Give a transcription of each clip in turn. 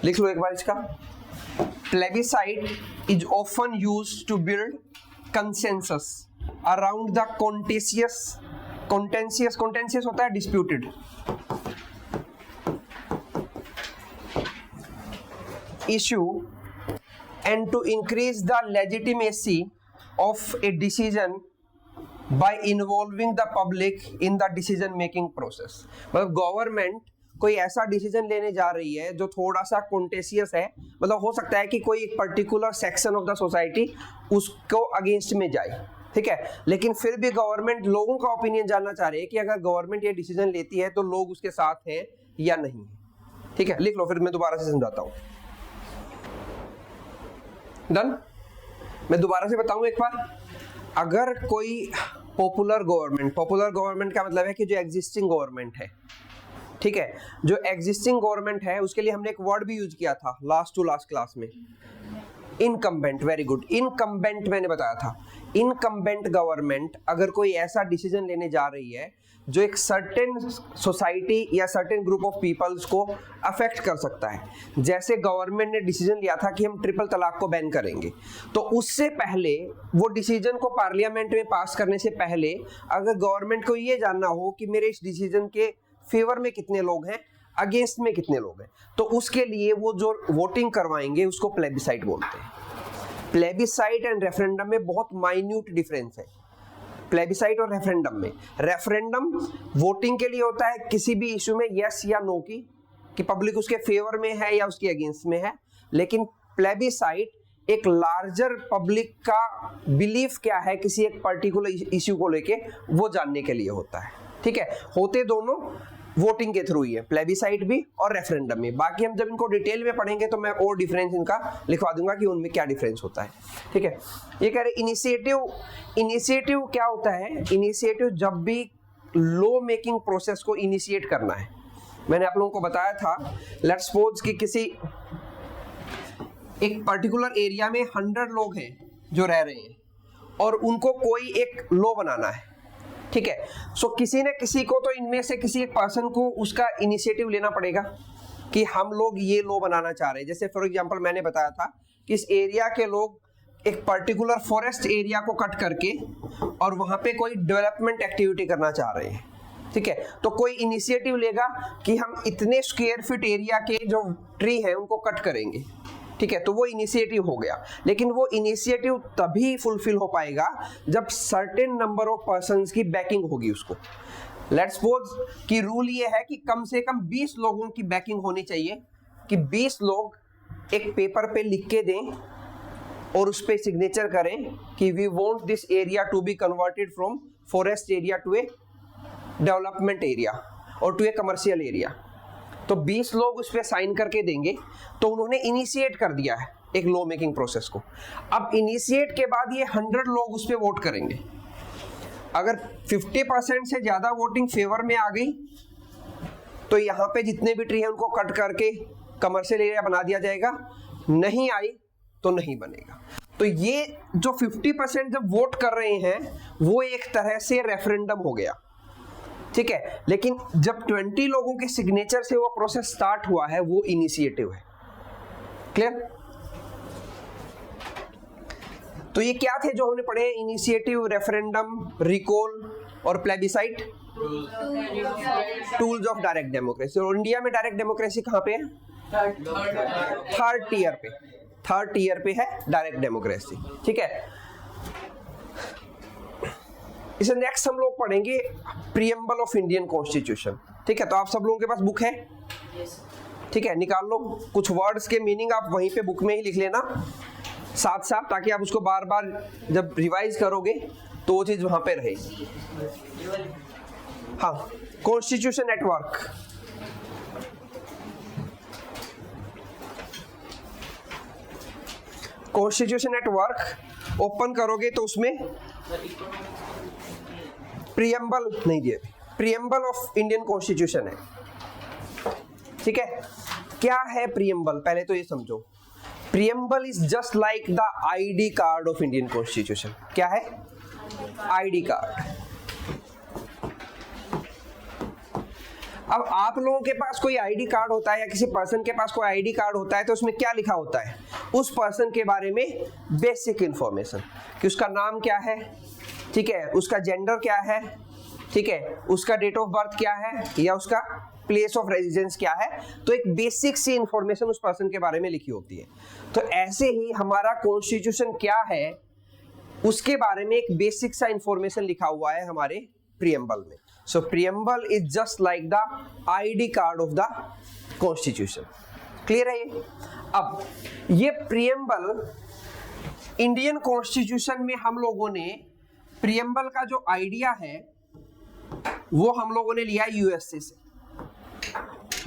लिख लो एक बार इसका। Plebiscite is often used to build consensus around the contentious होता है disputed issue and to increase the legitimacy of a decision by involving the public in the decision making process। मतलब government कोई ऐसा decision लेने जा रही है जो थोड़ा सा कॉन्टेशियस है, मतलब हो सकता है कि कोई एक particular section of the society उसको अगेंस्ट में जाए, ठीक है, लेकिन फिर भी गवर्नमेंट लोगों का ओपिनियन जानना चाह रही है कि अगर गवर्नमेंट ये डिसीजन लेती है तो लोग उसके साथ हैं या नहीं, ठीक है। लिख लो, फिर मैं दोबारा से समझाता हूं। डन। मैं दोबारा से बताऊं एक बार। अगर कोई पॉपुलर गवर्नमेंट का मतलब है कि जो एग्जिस्टिंग गवर्नमेंट है, ठीक है, जो एग्जिस्टिंग गवर्नमेंट है उसके लिए हमने एक वर्ड भी यूज किया था लास्ट टू लास्ट क्लास में, इनकम्बेंट। वेरी गुड, इनकम्बेंट मैंने बताया था। इनकम्बेंट गवर्नमेंट अगर कोई ऐसा डिसीजन लेने जा रही है जो एक सर्टेन सोसाइटी या सर्टेन ग्रुप ऑफ पीपल्स को अफेक्ट कर सकता है, जैसे गवर्नमेंट ने डिसीजन लिया था कि हम ट्रिपल तलाक को बैन करेंगे, तो उससे पहले वो डिसीजन को पार्लियामेंट में पास करने से पहले अगर गवर्नमेंट को ये जानना हो कि मेरे इस डिसीजन के फेवर में कितने लोग हैं, अगेंस्ट में कितने लोग हैं, तो उसके लिए वो जो वोटिंग करवाएंगे उसको प्लेबिसाइट बोलते हैं। प्लेबिसाइट एंड रेफरेंडम में बहुत माइन्यूट डिफरेंस है। प्लेबिसाइट और रेफरेंडम में, रेफरेंडम वोटिंग के लिए होता है किसी भी इशू में यस या नो की, कि पब्लिक उसके फेवर में है या उसके अगेंस्ट में है, लेकिन प्लेबिसाइट एक लार्जर पब्लिक का बिलीफ क्या है किसी एक पर्टिकुलर इशू को लेके वो जानने के लिए होता है, ठीक है। होते दोनों वोटिंग के थ्रू ही है, प्लेबिसाइट भी और रेफरेंडम में। बाकी हम जब इनको डिटेल में पढ़ेंगे तो मैं और डिफरेंस इनका लिखवा दूंगा कि उनमें क्या डिफरेंस होता है, ठीक है। ये कह रहे इनिशिएटिव क्या होता है? इनिशिएटिव जब भी लॉ मेकिंग प्रोसेस को इनिशिएट करना है। मैंने आप लोगों को बताया था, लेट्स सपोज कि किसी एक पर्टिकुलर एरिया में 100 लोग हैं जो रह रहे हैं और उनको कोई एक लॉ बनाना है, ठीक है। सो किसी ने किसी को तो इनमें से किसी एक पर्सन को उसका इनिशिएटिव लेना पड़ेगा कि हम लोग ये लॉ बनाना चाह रहे हैं। जैसे फॉर एग्जांपल मैंने बताया था कि इस एरिया के लोग एक पर्टिकुलर फॉरेस्ट एरिया को कट करके और वहां पे कोई डेवलपमेंट एक्टिविटी करना चाह रहे हैं, ठीक है। तो कोई इनिशिएटिव लेगा कि हम इतने स्क्वायर फीट एरिया के जो ट्री है उनको कट करेंगे, ठीक है, तो वो इनिशिएटिव हो गया। लेकिन वो इनिशिएटिव तभी फुलफिल हो पाएगा जब सर्टेन नंबर ऑफ पर्संस की बैकिंग होगी उसको। लेट्स सपोज कि रूल ये है कि कम से कम 20 लोगों की बैकिंग होनी चाहिए, कि 20 लोग एक पेपर पे लिख के दें और उस पे सिग्नेचर करें कि we want this area to be converted from forest area to a development area और टू ए कमर्शियल एरिया। तो 20 लोग उस पर साइन करके देंगे, तो उन्होंने इनिशिएट कर दिया है एक लॉ मेकिंग प्रोसेस को। अब इनिशिएट के बाद ये 100 लोग उस पर वोट करेंगे। अगर 50% से ज्यादा वोटिंग फेवर में आ गई तो यहाँ पे जितने भी ट्री हैं उनको कट करके कमर्शियल एरिया बना दिया जाएगा, नहीं आई तो नहीं बनेगा। तो ये जो 50% जब वोट कर रहे हैं वो एक तरह से रेफरेंडम हो गया, ठीक है। लेकिन जब 20 लोगों के सिग्नेचर से वो प्रोसेस स्टार्ट हुआ है वो इनिशिएटिव है। क्लियर? तो ये क्या थे जो हमने पढ़े? इनिशिएटिव, रेफरेंडम, रिकॉल और plebiscite, tools of direct democracy. और इंडिया में डायरेक्ट डेमोक्रेसी कहां पे है? थर्ड ईयर पे है डायरेक्ट डेमोक्रेसी, ठीक है। इसे नेक्स्ट हम लोग पढ़ेंगे प्रीएम्बल ऑफ इंडियन कॉन्स्टिट्यूशन, ठीक है। तो आप सब लोगों के पास बुक है? ठीक है, निकाल लो। कुछ वर्ड्स के मीनिंग आप वहीं पे बुक में ही लिख लेना साथ साथ, ताकि आप उसको बार बार जब रिवाइज करोगे तो वो चीज वहां पे रहेगी। हाँ, constitution at work. Constitution at work open करोगे तो उसमें प्रीएम्बल नहीं दिए, प्रीएम्बल ऑफ इंडियन कॉन्स्टिट्यूशन है, ठीक है। क्या है प्रीएम्बल? पहले तो ये समझो, preamble is just like the ID card of Indian constitution. क्या है? ID card. अब आप लोगों के पास कोई आईडी कार्ड होता है या किसी पर्सन के पास कोई आईडी कार्ड होता है तो उसमें क्या लिखा होता है? उस पर्सन के बारे में बेसिक इंफॉर्मेशन, कि उसका नाम क्या है, ठीक है, उसका जेंडर क्या है, ठीक है, उसका डेट ऑफ बर्थ क्या है या उसका प्लेस ऑफ रेजिडेंस क्या है। तो एक बेसिक सी इंफॉर्मेशन उस पर्सन के बारे में लिखी होती है। तो ऐसे ही हमारा कॉन्स्टिट्यूशन क्या है उसके बारे में एक बेसिक सा इंफॉर्मेशन लिखा हुआ है हमारे प्रीएम्बल में। So preamble is just like the ID card of the constitution. Clear है ये? अब ये प्रीएम्बल इंडियन कॉन्स्टिट्यूशन में हम लोगों ने प्रीएम्बल का जो आइडिया है वो हम लोगों ने लिया यूएसए से,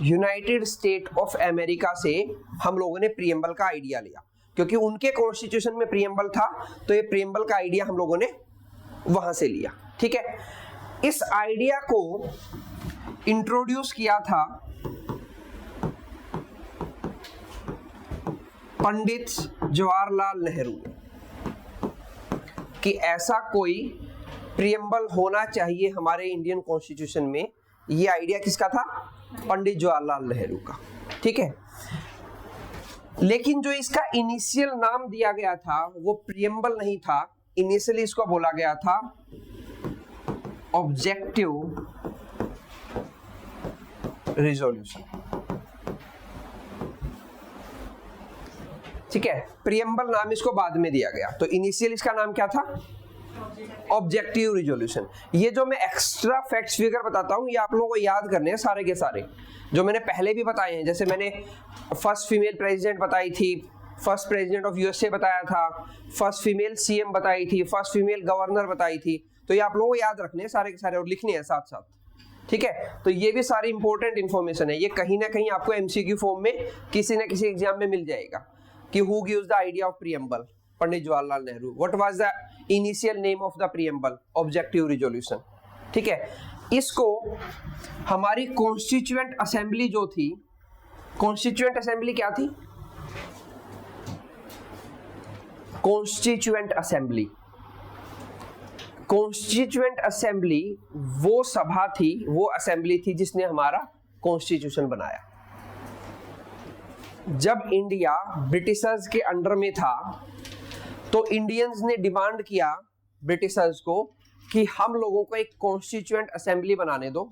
यूनाइटेड स्टेट ऑफ अमेरिका से हम लोगों ने प्रीएम्बल का आइडिया लिया, क्योंकि उनके कॉन्स्टिट्यूशन में प्रीएम्बल था तो ये प्रीएम्बल का आइडिया हम लोगों ने वहां से लिया। ठीक है, इस आइडिया को इंट्रोड्यूस किया था पंडित जवाहरलाल नेहरू ने, कि ऐसा कोई प्रीएम्बल होना चाहिए हमारे इंडियन कॉन्स्टिट्यूशन में। ये आइडिया किसका था? पंडित जवाहरलाल नेहरू का। ठीक है, लेकिन जो इसका इनिशियल नाम दिया गया था वो प्रीएम्बल नहीं था। इनिशियली इसको बोला गया था ऑब्जेक्टिव रिजोल्यूशन। ठीक है, प्रीएम्बल नाम इसको बाद में दिया गया, तो इनिशियल इसका नाम क्या था? Objective resolution. ये जो मैं एक्स्ट्रा फैक्ट्स फिगर बताता हूं ये आप लोगों को याद करने हैं सारे के सारे, जो मैंने पहले भी बताए हैं। जैसे मैंने फर्स्ट फीमेल प्रेसिडेंट बताई थी, फर्स्ट प्रेसिडेंट ऑफ यूएसए बताया था, फर्स्ट फीमेल सीएम बताई थी, फर्स्ट फीमेल गवर्नर बताई थी। तो ये आप लोगों को याद रखने हैं सारे के सारे और लिखने हैं साथ साथ। ठीक है, तो ये भी सारी इंपॉर्टेंट इन्फॉर्मेशन है। ये कहीं ना कहीं आपको एमसीक्यू फॉर्म में किसी न किसी एग्जाम में मिल जाएगा कि who gives the idea of preamble? Pandit Jawaharlal Nehru. What was the initial name of the preamble? Objective resolution. ठीक है, इसको हमारी कॉन्स्टिट्यूएंट असेंबली जो थी, कॉन्स्टिट्यूएंट असेंबली क्या थी? Constituent assembly. कॉन्स्टिट्यूएंट असेंबली वो सभा थी, वो असेंबली थी जिसने हमारा कॉन्स्टिट्यूशन बनाया। जब इंडिया ब्रिटिशर्स के अंडर में था तो इंडियंस ने डिमांड किया ब्रिटिशर्स को कि हम लोगों को एक कॉन्स्टिट्यूएंट असेंबली बनाने दो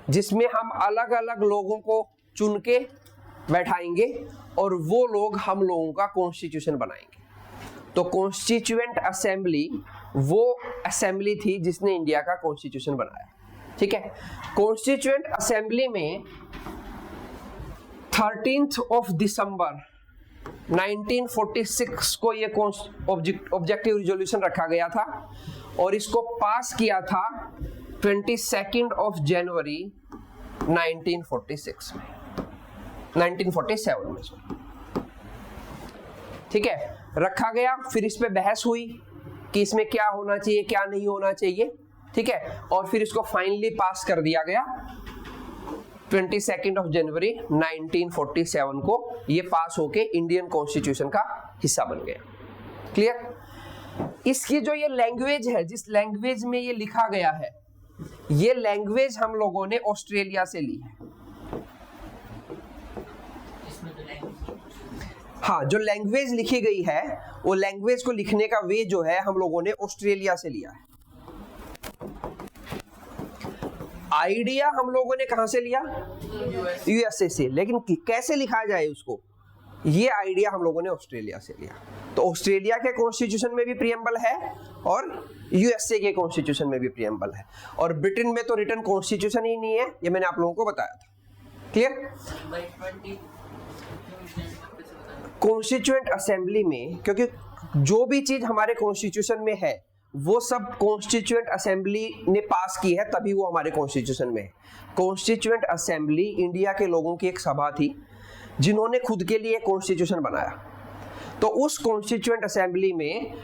जिसमें हम अलग अलग लोगों को चुन के बैठाएंगे और वो लोग हम लोगों का कॉन्स्टिट्यूशन बनाएंगे। तो कॉन्स्टिट्यूएंट असेंबली वो असेंबली थी जिसने इंडिया का कॉन्स्टिट्यूशन बनाया। ठीक है, कॉन्स्टिट्यूएंट असेंबली में 13 दिसंबर 1946 को ये ऑब्जेक्टिव रिजोल्यूशन रखा गया था और इसको पास किया था 22 जनवरी 1947 में। ठीक है, रखा गया। फिर इस पे बहस हुई कि इसमें क्या होना चाहिए क्या नहीं होना चाहिए। ठीक है, और फिर इसको फाइनली पास कर दिया गया 22 जनवरी 1947 को। ये पास होके इंडियन कॉन्स्टिट्यूशन का हिस्सा बन गया। क्लियर? इसकी जो ये लैंग्वेज है, जिस लैंग्वेज में ये लिखा गया है, ये लैंग्वेज हम लोगों ने ऑस्ट्रेलिया से ली है। हाँ, जो लैंग्वेज लिखी गई है वो लैंग्वेज को लिखने का वे जो है हम लोगों ने ऑस्ट्रेलिया से लिया है। आइडिया हम लोगों ने कहां से लिया? यूएसए से। लेकिन कैसे लिखा जाए उसको, ये आइडिया हम लोगों ने ऑस्ट्रेलिया से लिया। तो ऑस्ट्रेलिया के कॉन्स्टिट्यूशन में भी प्रीएम्बल है और यूएसए के कॉन्स्टिट्यूशन में भी प्रीएम्बल है, और ब्रिटेन में तो रिटन कॉन्स्टिट्यूशन ही नहीं है, ये मैंने आप लोगों को बताया था। क्लियर? कॉन्स्टिट्यूएंट असेंबली में, क्योंकि जो भी चीज हमारे कॉन्स्टिट्यूशन में है वो सब कॉन्स्टिट्यूएंट असेंबली ने पास की है, तभी वो हमारे कॉन्स्टिट्यूशन में है। कॉन्स्टिट्यूएंट असेंबली इंडिया के लोगों की एक सभा थी जिन्होंने खुद के लिए कॉन्स्टिट्यूशन बनाया। तो उस कॉन्स्टिट्यूएंट असेंबली में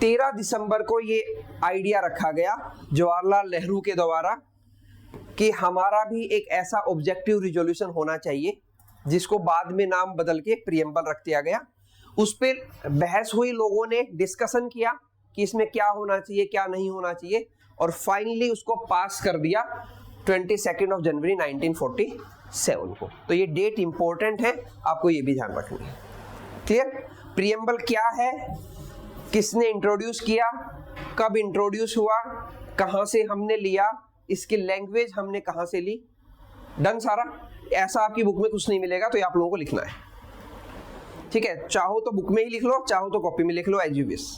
13 दिसंबर को ये आइडिया रखा गया जवाहरलाल नेहरू के द्वारा कि हमारा भी एक ऐसा ऑब्जेक्टिव रिजोल्यूशन होना चाहिए जिसको बाद में नाम बदल के प्रीएम्बल रख दिया गया। उस पर बहस हुई, लोगों ने डिस्कशन किया कि इसमें क्या होना चाहिए क्या नहीं होना चाहिए, और फाइनली उसको पास कर दिया 22 ऑफ जनवरी 1947 को। तो ये डेट इंपॉर्टेंट है, आपको ये भी ध्यान रखनी है। क्लियर? प्रीएम्बल क्या है, किसने इंट्रोड्यूस किया, कब इंट्रोड्यूस हुआ, कहां से हमने लिया, इसकी लैंग्वेज हमने कहां से ली। डन सारा? ऐसा आपकी बुक में कुछ नहीं मिलेगा, तो ये आप लोगों को लिखना है। ठीक है, चाहो तो बुक में ही लिख लो, चाहो तो कॉपी में लिख लो, एज यू विश।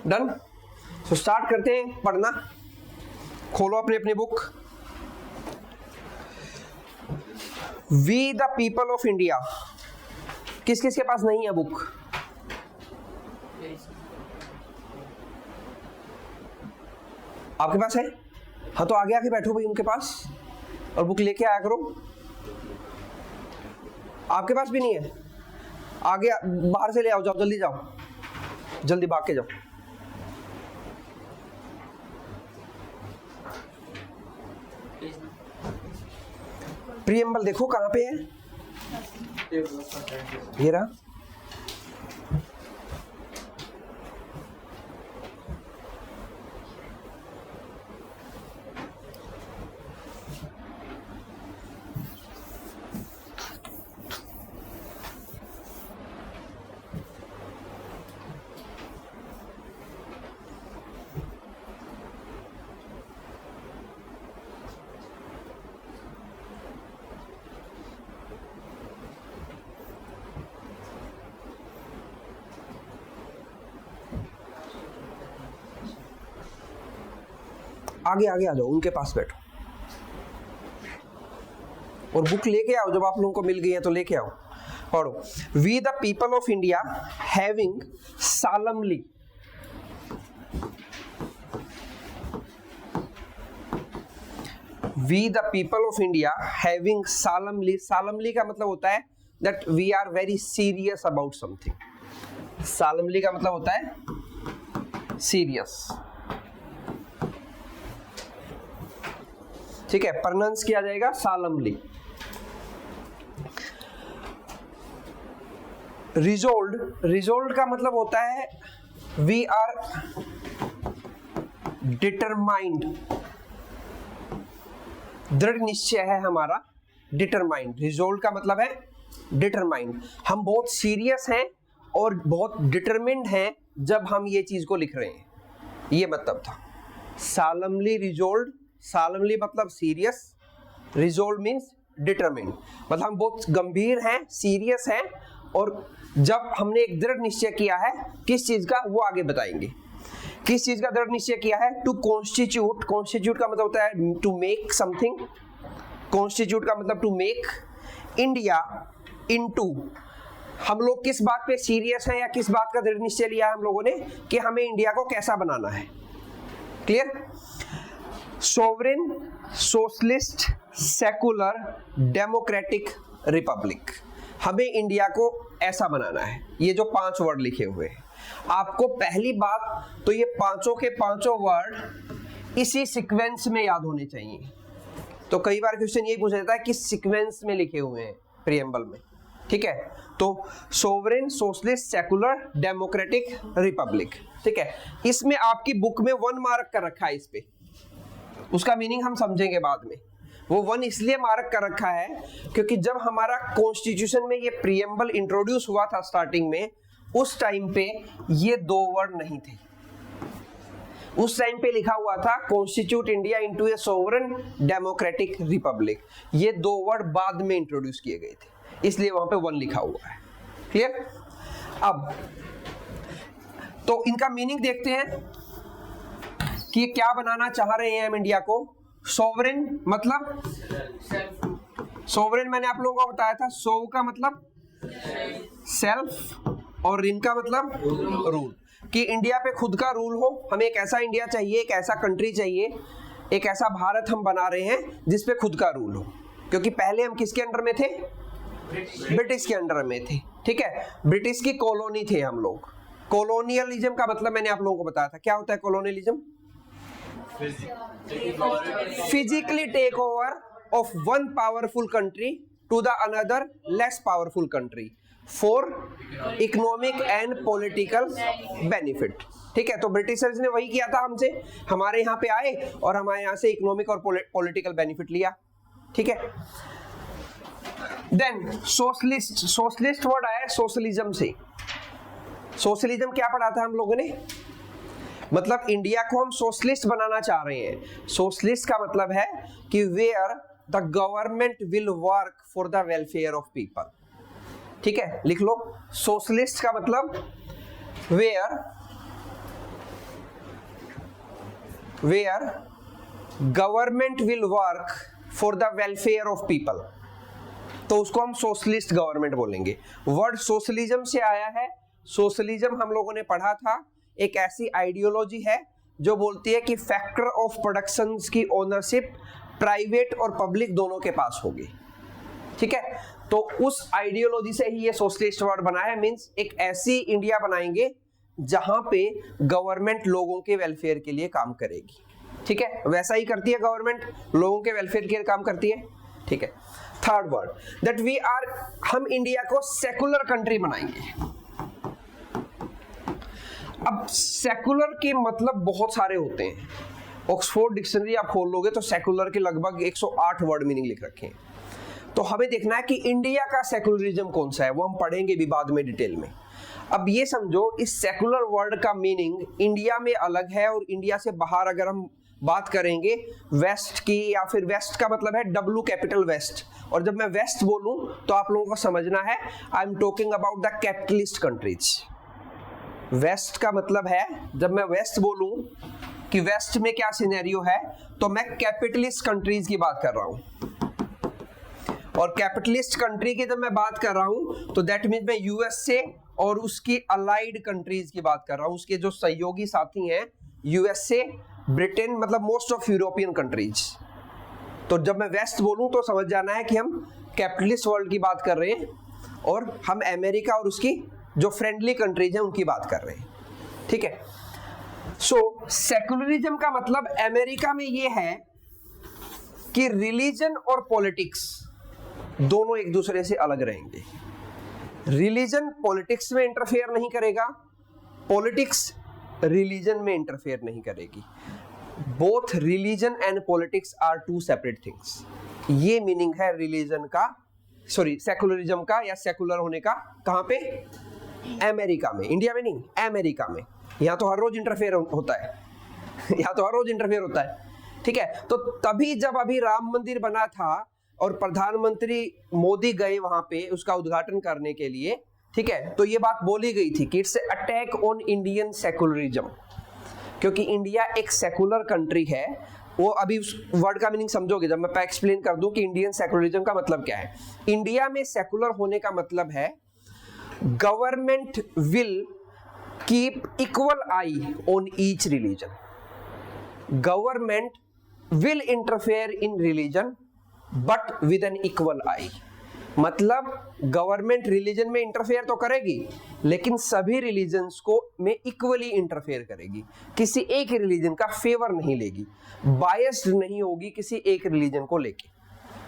डन? तो स्टार्ट करते हैं पढ़ना। खोलो अपनी अपनी book. We the people of India, किस किस के पास नहीं है बुक? आपके पास है? हाँ, तो आगे आके बैठो भाई उनके पास और बुक लेके आया करो। आपके पास भी नहीं है? आगे बाहर से ले आओ, जाओ जल्दी जाओ, जल्दी भाग के जाओ। प्रीएम्बल देखो कहां पे है, ये रहा। आगे आगे आ जाओ, उनके पास बैठो और बुक लेके आओ। जब आप लोगों को मिल गई है तो लेके आओ, पढ़ो। We the people of India having solemnly, we the people of India having solemnly, solemnly का मतलब होता है that we are very serious about something। solemnly का मतलब होता है serious। ठीक है, प्रोनाउंस किया जाएगा solemnly। रिजोल्व का मतलब होता है वी आर डिटरमाइंड, दृढ़ निश्चय है हमारा, डिटरमाइंड। रिजोल्व का मतलब है डिटरमाइंड, हम बहुत सीरियस हैं और बहुत डिटरमिन्ड हैं जब हम ये चीज को लिख रहे हैं, ये मतलब था। solemnly रिजोल्व, solemnly मतलब सीरियस, रिजोल्व मीन्स डिटरमिन्ड, मतलब हम बहुत गंभीर हैं, सीरियस हैं, और जब हमने एक दृढ़ निश्चय किया है किस चीज का, वो आगे बताएंगे। किस चीज का दृढ़ निश्चय किया है? टू कॉन्स्टिट्यूट, कॉन्स्टिट्यूट का मतलब होता है टू मेक समथिंग, कॉन्स्टिट्यूट का मतलब टू मेक इंडिया इनटू। हम लोग किस बात पे सीरियस हैं या किस बात का दृढ़ निश्चय लिया है हम लोगों ने कि हमें इंडिया को कैसा बनाना है। Clear? Sovereign, socialist, secular, democratic, Republic, हमें इंडिया को ऐसा बनाना है। ये जो 5 वर्ड लिखे हुए हैं, आपको पहली बात तो ये पांचों के पांचों वर्ड इसी सीक्वेंस में याद होने चाहिए। तो कई बार क्वेश्चन यही पूछा जाता है कि सीक्वेंस में लिखे हुए हैं प्रीएम्बल में। ठीक है, तो sovereign, socialist, secular, democratic, Republic. ठीक है, इसमें आपकी बुक में 1 मार्क कर रखा है इस पे, उसका मीनिंग हम समझेंगे बाद में। वो 1 इसलिए मार्क कर रखा है क्योंकि जब हमारा कॉन्स्टिट्यूशन में ये प्रीएम्बल इंट्रोड्यूस हुआ था स्टार्टिंग में, उस टाइम पे ये 2 वर्ड नहीं थे। उस टाइम पे लिखा हुआ था कॉन्स्टिट्यूट इंडिया इनटू ए सोवरेन डेमोक्रेटिक रिपब्लिक। ये 2 वर्ड बाद में इंट्रोड्यूस किए गए थे, इसलिए वहां पे 1 लिखा हुआ है। क्लियर? अब तो इनका मीनिंग देखते हैं कि क्या बनाना चाह रहे हैं हम इंडिया को। सोवरेन मतलब, सोवरेन मैंने आप लोगों को बताया था, सोव का मतलब सेल्फ और रिन का मतलब रूल, कि इंडिया पे खुद का रूल हो। हमें एक ऐसा इंडिया चाहिए, एक ऐसा कंट्री चाहिए, एक ऐसा भारत हम बना रहे हैं जिसपे खुद का रूल हो, क्योंकि पहले हम किसके अंडर में थे? ब्रिटिश के अंडर में थे। ठीक है, ब्रिटिश की कॉलोनी थे हम लोग। कॉलोनियलिज्म का मतलब मैंने आप लोगों को बताया था, क्या होता है colonialism? Physically take over of one powerful country to the another less powerful country for economic and political benefit. ठीक है, तो ब्रिटिशर्स ने वही किया था हमसे, हमारे यहाँ पे आए और हमारे यहाँ से इकोनॉमिक और पॉलिटिकल बेनिफिट लिया। ठीक है, देन सोशलिस्ट, सोशलिस्ट वर्ड आया सोशलिज्म से। सोशलिज्म क्या पढ़ा था हम लोगों ने? मतलब इंडिया को हम सोशलिस्ट बनाना चाह रहे हैं। सोशलिस्ट का मतलब है कि where the government will work for the welfare of people. ठीक है, लिख लो, सोशलिस्ट का मतलब where government will work for the welfare of people, तो उसको हम सोशलिस्ट गवर्नमेंट बोलेंगे। वर्ड सोशलिज्म से आया है। सोशलिज्म हम लोगों ने पढ़ा था, एक ऐसी आइडियोलॉजी है जो बोलती है कि फैक्टर ऑफ प्रोडक्शन की ओनरशिप प्राइवेट और पब्लिक दोनों के पास होगी। ठीक है, तो उस आइडियोलॉजी से ही ये सोशलिस्ट वर्ड बना है। मींस एक ऐसी इंडिया बनाएंगे जहां पे गवर्नमेंट लोगों के वेलफेयर के लिए काम करेगी। ठीक है, वैसा ही करती है गवर्नमेंट, लोगों के वेलफेयर के लिए काम करती है। ठीक है, third word that we are, हम इंडिया को सेकुलर कंट्री बनाएंगे। अब सेकुलर के मतलब बहुत सारे होते हैं। ऑक्सफोर्ड डिक्शनरी आप खोल लोगे तो सेकुलर के लगभग 108 वर्ड मीनिंग लिख रखे हैं। तो हमें देखना है कि इंडिया का सेकुलरिज्म कौन सा है, वो हम पढ़ेंगे भी बाद में डिटेल में। अब ये समझो, इस सेकुलर वर्ड का मीनिंग इंडिया में अलग है और इंडिया से बाहर अगर हम बात करेंगे वेस्ट की, या फिर वेस्ट का मतलब है डब्ल्यू कैपिटल वेस्ट, और जब मैं वेस्ट बोलूं तो आप लोगों को समझना है I am talking about the capitalist countries. West का मतलब है, जब मैं वेस्ट बोलूं कि वेस्ट में क्या सिनेरियो है, तो मैं कैपिटलिस्ट कंट्रीज की बात कर रहा हूं। और कैपिटलिस्ट कंट्री की जब मैं बात कर रहा हूं तो दैट मीन्स मैं यूएसए और उसकी अलाइड कंट्रीज की बात कर रहा हूं, उसके जो सहयोगी साथी हैं, यूएसए, ब्रिटेन, मतलब मोस्ट ऑफ यूरोपियन कंट्रीज। तो जब मैं वेस्ट बोलूं तो समझ जाना है कि हम कैपिटलिस्ट वर्ल्ड की बात कर रहे हैं और हम अमेरिका और उसकी जो फ्रेंडली कंट्रीज हैं उनकी बात कर रहे हैं। ठीक है, सो सेकुलरिज्म का मतलब अमेरिका में ये है कि रिलीजन और पॉलिटिक्स दोनों एक दूसरे से अलग रहेंगे। रिलीजन पॉलिटिक्स में इंटरफेयर नहीं करेगा, पॉलिटिक्स रिलीजन में इंटरफेयर नहीं करेगी। Both religion and politics are two separate things. ये मीनिंग है रिलीजन का, सॉरी सेकुलरिज्म का या सेकुलर होने का। कहां पे? अमेरिका में, इंडिया में नहीं, अमेरिका में। यहां तो हर रोज इंटरफेयर होता है यहां तो हर रोज इंटरफेयर होता है। ठीक है, तो तभी जब अभी राम मंदिर बना था और प्रधानमंत्री मोदी गए वहां पे उसका उद्घाटन करने के लिए, ठीक है, तो ये बात बोली गई थी कि it's attack on Indian secularism, क्योंकि इंडिया एक सेकुलर कंट्री है। वो अभी उस वर्ड का मीनिंग समझोगे जब मैं एक्सप्लेन कर दूं कि इंडियन सेकुलरिज्म का मतलब क्या है। इंडिया में सेकुलर होने का मतलब है government will keep equal eye on each religion. Government will interfere in religion but with an equal eye. मतलब गवर्नमेंट रिलीजन में इंटरफेयर तो करेगी लेकिन सभी रिलीजन्स को में इक्वली इंटरफेयर करेगी, किसी एक रिलीजन का फेवर नहीं लेगी, बायस्ड नहीं होगी किसी एक रिलीजन को लेके।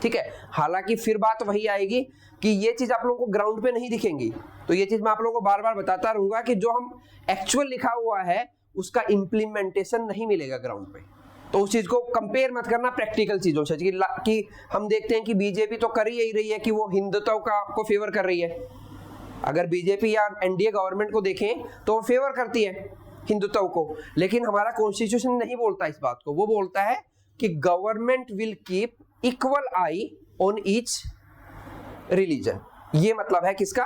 ठीक है, हालांकि फिर बात वही आएगी कि ये चीज आप लोगों को ग्राउंड पे नहीं दिखेंगी, तो ये चीज मैं आप लोगों को बार बार बताता रहूंगा कि जो हम एक्चुअल लिखा हुआ है उसका इंप्लीमेंटेशन नहीं मिलेगा ग्राउंड पे। तो उस चीज को कंपेयर मत करना प्रैक्टिकल चीजों से कि हम देखते हैं कि बीजेपी तो कर ही रही है कि वो हिंदुत्व को फेवर कर रही है। अगर बीजेपी या एनडीए गवर्नमेंट को देखें तो वो फेवर करती है हिंदुत्व को, लेकिन हमारा कॉन्स्टिट्यूशन नहीं बोलता इस बात को। वो बोलता है कि government will keep equal eye on each religion. ये मतलब है किसका?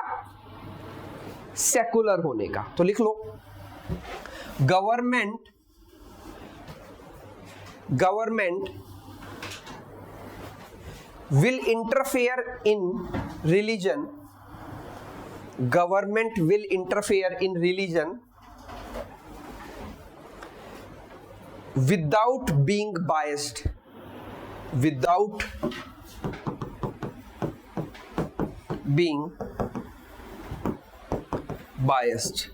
सेकुलर होने का। तो लिख लो, government will interfere in religion, government will interfere in religion without being biased, without being biased,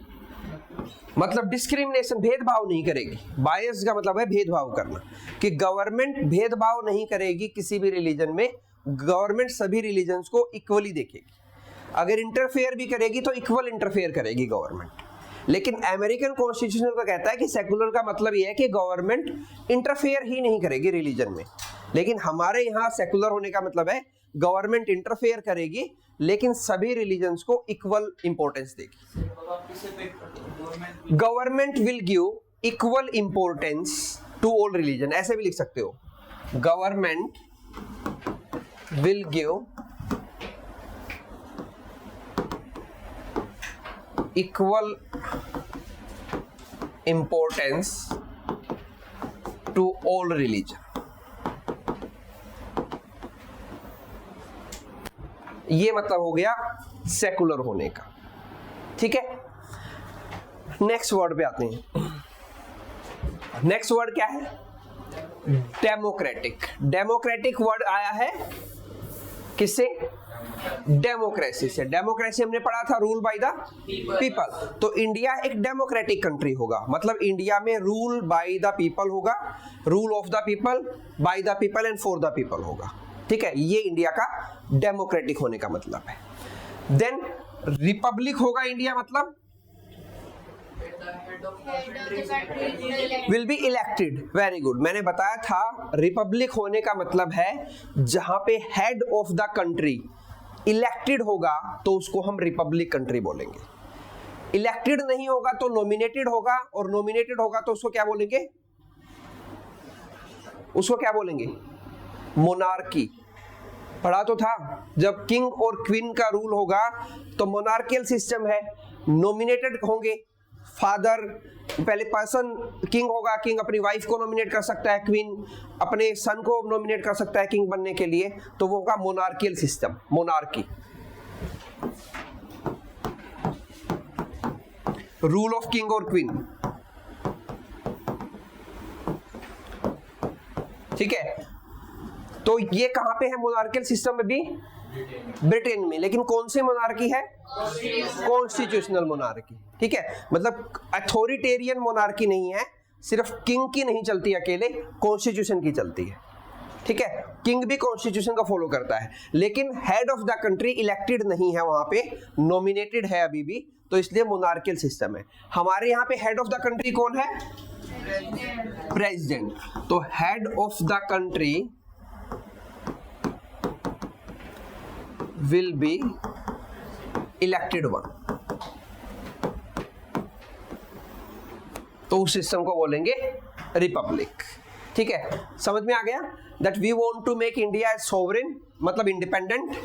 मतलब डिस्क्रिमिनेशन, भेदभाव नहीं करेगी। बायस का मतलब है भेदभाव करना, कि गवर्नमेंट भेदभाव नहीं करेगी किसी भी रिलीजन में, गवर्नमेंट सभी रिलीजन्स को इक्वली देखेगी। अगर इंटरफेयर भी करेगी तो इक्वल इंटरफेयर करेगी गवर्नमेंट। लेकिन अमेरिकन कॉन्स्टिट्यूशन का कहता है कि सेकुलर का मतलब यह है कि गवर्नमेंट इंटरफेयर ही नहीं करेगी रिलीजन में। लेकिन हमारे यहाँ सेकुलर होने का मतलब है गवर्नमेंट इंटरफेयर करेगी लेकिन सभी रिलीजन्स को इक्वल इंपॉर्टेंस देगी। Government will give equal importance to all religion, ऐसे भी लिख सकते हो, government will give equal importance to all religion. ये मतलब हो गया सेकुलर होने का। ठीक है, नेक्स्ट वर्ड पे आते हैं। नेक्स्ट वर्ड क्या है? डेमोक्रेटिक। डेमोक्रेटिक वर्ड आया है किससे? डेमोक्रेसी से। डेमोक्रेसी हमने पढ़ा था रूल बाय द पीपल। तो इंडिया एक डेमोक्रेटिक कंट्री होगा, मतलब इंडिया में रूल बाय द पीपल होगा, rule of the people, by the people and for the people होगा। ठीक है, ये इंडिया का डेमोक्रेटिक होने का मतलब है। देन रिपब्लिक होगा इंडिया, मतलब will be elected. Very good, मैंने बताया था रिपब्लिक होने का मतलब है जहां पे head of the country elected होगा तो उसको हम रिपब्लिक कंट्री बोलेंगे। इलेक्टेड नहीं होगा तो नॉमिनेटेड होगा, और नॉमिनेटेड होगा तो उसको क्या बोलेंगे? उसको क्या बोलेंगे? मोनार्की। पढ़ा तो था, जब किंग और क्वीन का रूल होगा तो मोनार्कियल सिस्टम है, नॉमिनेटेड होंगे फादर, पहले पर्सन किंग होगा, किंग अपनी वाइफ को नॉमिनेट कर सकता है, क्वीन अपने सन को नॉमिनेट कर सकता है किंग बनने के लिए, तो वो होगा monarchial system, monarchy. Rule of king और क्वीन। ठीक है, तो ये कहां पे है मोनार्कियल सिस्टम में भी? ब्रिटेन में। लेकिन कौन सी मोनार्की है? Constitutional monarchy. ठीक है, मतलब अथॉरिटेरियन मोनार्की नहीं है, सिर्फ किंग की नहीं चलती अकेले, कॉन्स्टिट्यूशन की चलती है। ठीक है, किंग भी कॉन्स्टिट्यूशन का फॉलो करता है, लेकिन head of the country elected नहीं है, वहां पे नॉमिनेटेड है अभी भी, तो इसलिए मोनार्कियल सिस्टम है। हमारे यहाँ पे हेड ऑफ द कंट्री कौन है? प्रेसिडेंट। तो head of the country will be elected one। तो उस सिस्टम को बोलेंगे रिपब्लिक। ठीक है, समझ में आ गया? That we want to make India as sovereign, मतलब इंडिपेंडेंट,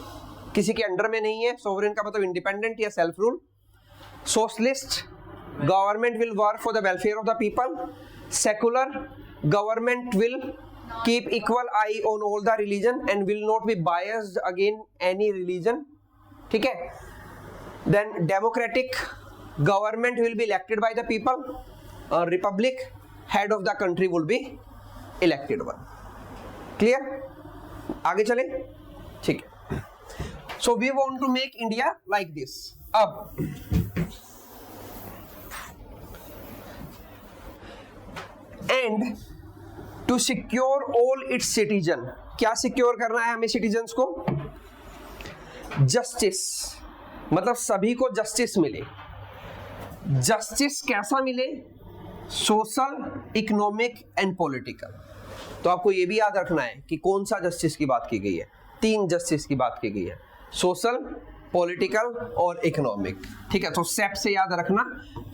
किसी के अंडर में नहीं है। सोवरेन का मतलब इंडिपेंडेंट या self rule. Socialist, government will work for the welfare of the people. Secular, government will keep equal eye on all the religion and will not be biased against any religion। ठीक है, then democratic, government will be elected by the people। republic, head of the country will be elected one। clear? आगे चले? ठीक है, so we want to make India like this। अब and to secure all its citizen, क्या secure करना है हमें citizens को? जस्टिस, मतलब सभी को जस्टिस मिले। जस्टिस कैसा मिले? Social, economic and political. तो आपको ये भी याद रखना है कि कौन सा जस्टिस की बात की गई है। 3 जस्टिस की बात की गई है, सोशल, पॉलिटिकल और इकोनॉमिक। ठीक है, तो सेप से याद रखना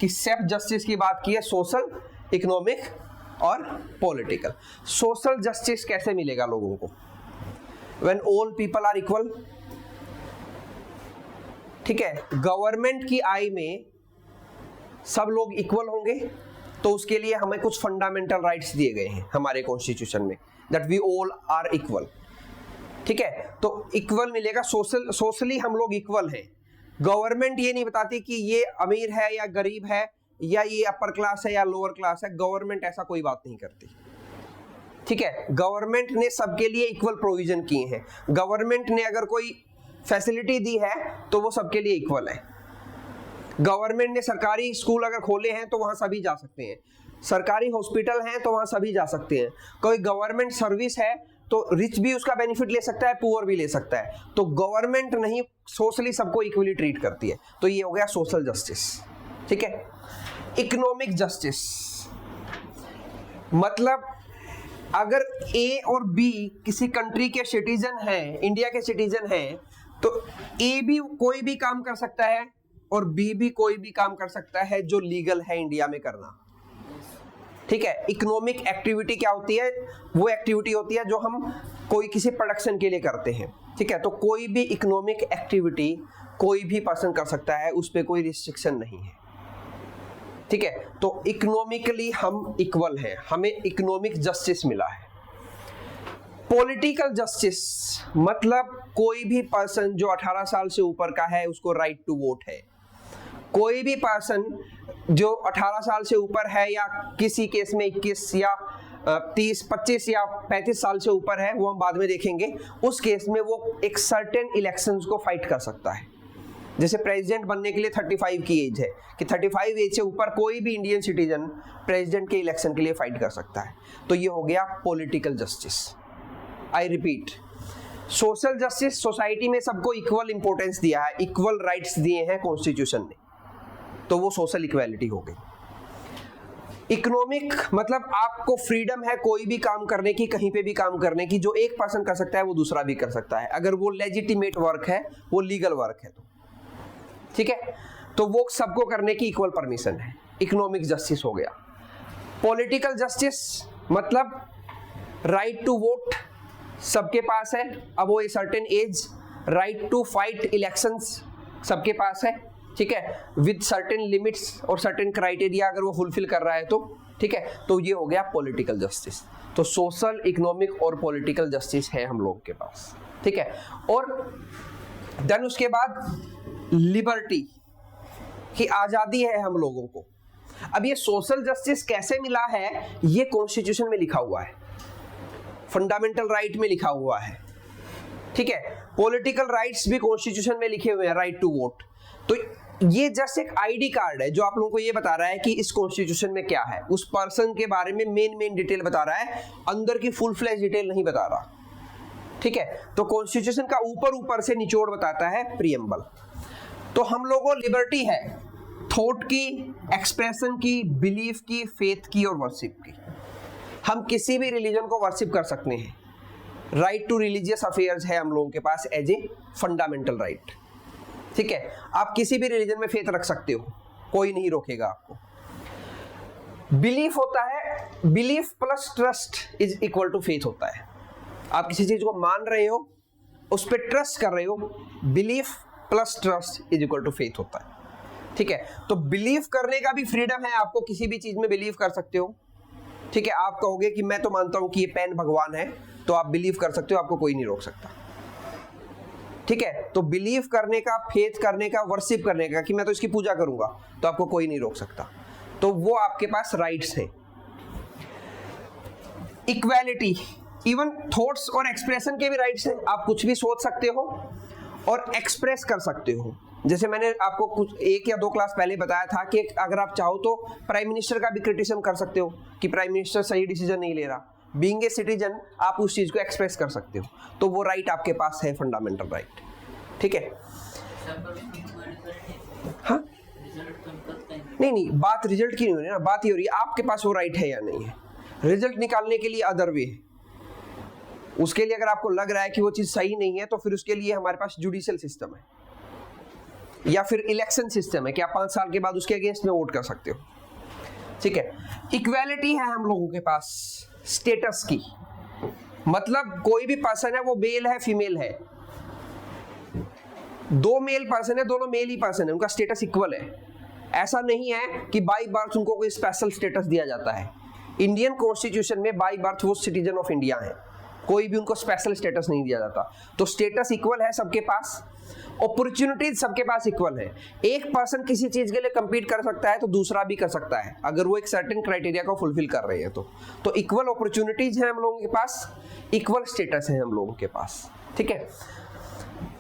कि सेप जस्टिस की बात की है, सोशल, इकोनॉमिक और पॉलिटिकल। सोशल जस्टिस कैसे मिलेगा लोगों को? When all people are equal. ठीक है, गवर्नमेंट की आई में सब लोग इक्वल होंगे, तो उसके लिए हमें कुछ फंडामेंटल राइट्स दिए गए हैं हमारे कॉन्स्टिट्यूशन में, that we all are equal. ठीक है, तो इक्वल मिलेगा, सोशली हम लोग इक्वल हैं। गवर्नमेंट ये नहीं बताती कि ये अमीर है या गरीब है, या ये अपर क्लास है या लोअर क्लास है, गवर्नमेंट ऐसा कोई बात नहीं करती। ठीक है, गवर्नमेंट ने सबके लिए इक्वल प्रोविजन किए हैं। गवर्नमेंट ने अगर कोई फैसिलिटी दी है तो वो सबके लिए इक्वल है। गवर्नमेंट ने सरकारी स्कूल अगर खोले हैं तो वहां सभी जा सकते हैं, सरकारी हॉस्पिटल हैं तो वहां सभी जा सकते हैं। कोई गवर्नमेंट सर्विस है तो रिच भी उसका बेनिफिट ले सकता है, पुअर भी ले सकता है। तो गवर्नमेंट नहीं, सोशली सबको इक्वली ट्रीट करती है। तो ये हो गया सोशल जस्टिस। ठीक है, इकोनॉमिक जस्टिस मतलब अगर ए और बी किसी कंट्री के सिटीजन हैं, इंडिया के सिटीजन हैं, तो ए भी कोई भी काम कर सकता है और बी भी कोई भी काम कर सकता है जो लीगल है इंडिया में करना। ठीक है, इकोनॉमिक एक्टिविटी क्या होती है? वो एक्टिविटी होती है जो हम कोई किसी प्रोडक्शन के लिए करते हैं। ठीक है, तो कोई भी इकोनॉमिक एक्टिविटी कोई भी पर्सन कर सकता है, उस पर कोई रिस्ट्रिक्शन नहीं है। ठीक है, तो इकोनॉमिकली हम इक्वल हैं, हमें इकोनॉमिक जस्टिस मिला है। पॉलिटिकल जस्टिस मतलब कोई भी पर्सन जो 18 साल से ऊपर का है उसको राइट टू वोट है। कोई भी पर्सन जो 18 साल से ऊपर है या किसी केस में 21 या 30, 25 या 35 साल से ऊपर है, वो हम बाद में देखेंगे, उस केस में वो एक सर्टेन इलेक्शंस को फाइट कर सकता है। जैसे प्रेसिडेंट बनने के लिए 35 की एज है, कि 35 एज से ऊपर कोई भी इंडियन सिटीजन प्रेसिडेंट के इलेक्शन के लिए फाइट कर सकता है। तो ये हो गया political justice. I repeat, social justice, society में सबको इक्वल इंपॉर्टेंस दिया है, इक्वल राइट्स दिए हैं कॉन्स्टिट्यूशन ने, तो वो सोशल इक्वालिटी हो गई। इकोनॉमिक मतलब आपको फ्रीडम है कोई भी काम करने की, कहीं पे भी काम करने की, जो एक पर्सन कर सकता है वो दूसरा भी कर सकता है, अगर वो लेजिटिमेट वर्क है, वो लीगल वर्क है तो। ठीक है, तो वो सबको करने की इक्वल परमिशन है, इकोनॉमिक जस्टिस हो गया। पॉलिटिकल जस्टिस मतलब राइट टू वोट सबके पास है, अब वो a certain age, right to fight elections सबके पास है। ठीक है, विद सर्टेन लिमिट्स और सर्टेन क्राइटेरिया अगर वो फुलफिल कर रहा है तो। ठीक है, तो ये हो गया पॉलिटिकल जस्टिस। तो सोशल, इकोनॉमिक और पॉलिटिकल जस्टिस है हम लोग के पास। ठीक है, और देन उसके बाद लिबर्टी की आज़ादी है हम लोगों को। अब ये सोशल जस्टिस कैसे मिला है, ये कॉन्स्टिट्यूशन में लिखा हुआ है, फंडामेंटल राइट में लिखा हुआ है। ठीक है, पॉलिटिकल राइट्स भी कॉन्स्टिट्यूशन में लिखे हुए हैं, राइट टू वोट। तो ये जस्ट एक आईडी कार्ड है जो आप लोगों को ये बता रहा है कि इस कॉन्स्टिट्यूशन में क्या है, उस पर्सन के बारे में मेन डिटेल बता रहा है, अंदर की फुल फ्लैश डिटेल नहीं बता रहा। ठीक है, तो कॉन्स्टिट्यूशन का ऊपर से निचोड़ बताता है प्रीएम्बल। तो हम लोगों को लिबर्टी है थॉट की, एक्सप्रेशन की, बिलीफ की, फेथ की और वर्शिप की। हम किसी भी रिलीजन को वर्शिप कर सकते हैं, राइट टू रिलीजियस अफेयर्स है हम लोगों के पास एज ए फंडामेंटल राइट। ठीक है, आप किसी भी रिलीजन में फेथ रख सकते हो, कोई नहीं रोकेगा आपको। बिलीफ होता है, belief plus trust is equal to faith होता है। आप किसी चीज को मान रहे हो, उस पर ट्रस्ट कर रहे हो, belief plus trust is equal to faith होता है। ठीक है, तो बिलीव करने का भी फ्रीडम है, आपको किसी भी चीज में बिलीव कर सकते हो। ठीक है, आप कहोगे कि मैं तो मानता हूं कि ये पेन भगवान है, तो आप बिलीव कर सकते हो, आपको कोई नहीं रोक सकता। ठीक है, तो बिलीव करने का, फेथ करने का, वर्शिप करने का कि मैं तो इसकी पूजा करूंगा, तो आपको कोई नहीं रोक सकता। तो वो आपके पास राइट्स हैं। इक्वालिटी, इवन थॉट्स और एक्सप्रेशन के भी राइट्स हैं। आप कुछ भी सोच सकते हो और एक्सप्रेस कर सकते हो। जैसे मैंने आपको कुछ 1 या 2 क्लास पहले बताया था कि अगर आप चाहो तो प्राइम मिनिस्टर का भी क्रिटिसिज्म कर सकते हो कि प्राइम मिनिस्टर सही डिसीजन नहीं ले रहा। बीइंग ए सिटीजन आप उस चीज को एक्सप्रेस कर सकते हो, तो वो राइट आपके पास है, फंडामेंटल राइट। ठीक है, हाँ नहीं, बात रिजल्ट की नहीं हो रही ना, बात ये हो रही है आपके पास वो राइट है या नहीं है। रिजल्ट निकालने के लिए अदर वे है, उसके लिए अगर आपको लग रहा है कि वो चीज सही नहीं है तो फिर उसके लिए हमारे पास जुडिशियल सिस्टम है या फिर इलेक्शन सिस्टम है कि आप 5 साल के बाद उसके अगेंस्ट में वोट कर सकते हो। ठीक है, इक्वालिटी है हम लोगों के पास स्टेटस की, मतलब कोई भी पर्सन है वो मेल है, फीमेल है, 2 मेल पर्सन है, दोनों मेल ही पर्सन है, उनका स्टेटस इक्वल है। ऐसा नहीं है कि बाय बर्थ उनको कोई स्पेशल स्टेटस दिया जाता है। इंडियन कॉन्स्टिट्यूशन में बाय बर्थ वो सिटीजन ऑफ इंडिया है, कोई भी उनको स्पेशल स्टेटस नहीं दिया जाता। तो स्टेटस इक्वल है सबके पास, अपॉर्चुनिटीज सबके पास इक्वल है। एक पर्सन किसी चीज के लिए compete कर सकता है तो दूसरा भी कर सकता है, अगर वो एक सर्टेन क्राइटेरिया को फुलफिल कर रहे हैं तो इक्वल अपॉर्चुनिटीज है हम लोगों के पास, इक्वल स्टेटस है हम लोगों के पास, ठीक है।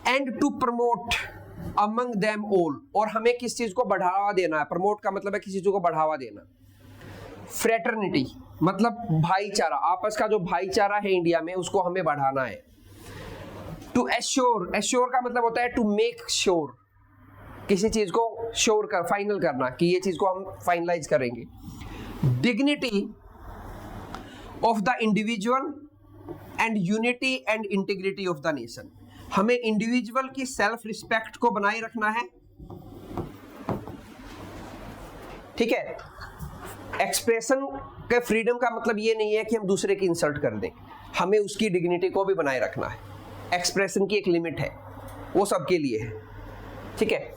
And to promote among them all, और हमें किस चीज को बढ़ावा देना है, प्रमोट का मतलब है किसी चीज को बढ़ावा देना। फ्रेटर्निटी मतलब भाईचारा, आपस का जो भाईचारा है इंडिया में उसको हमें बढ़ाना है। टू एश्योर, एश्योर का मतलब होता है टू मेक श्योर, किसी चीज को श्योर कर, फाइनल करना कि ये चीज को हम फाइनलाइज करेंगे। Dignity of the individual and unity and integrity of the nation, हमें इंडिविजुअल की सेल्फ रिस्पेक्ट को बनाए रखना है, ठीक है। एक्सप्रेशन के फ्रीडम का मतलब ये नहीं है कि हम दूसरे की इंसल्ट कर दें, हमें उसकी डिग्निटी को भी बनाए रखना है। एक्सप्रेशन की एक लिमिट है, वो सबके लिए है, ठीक है।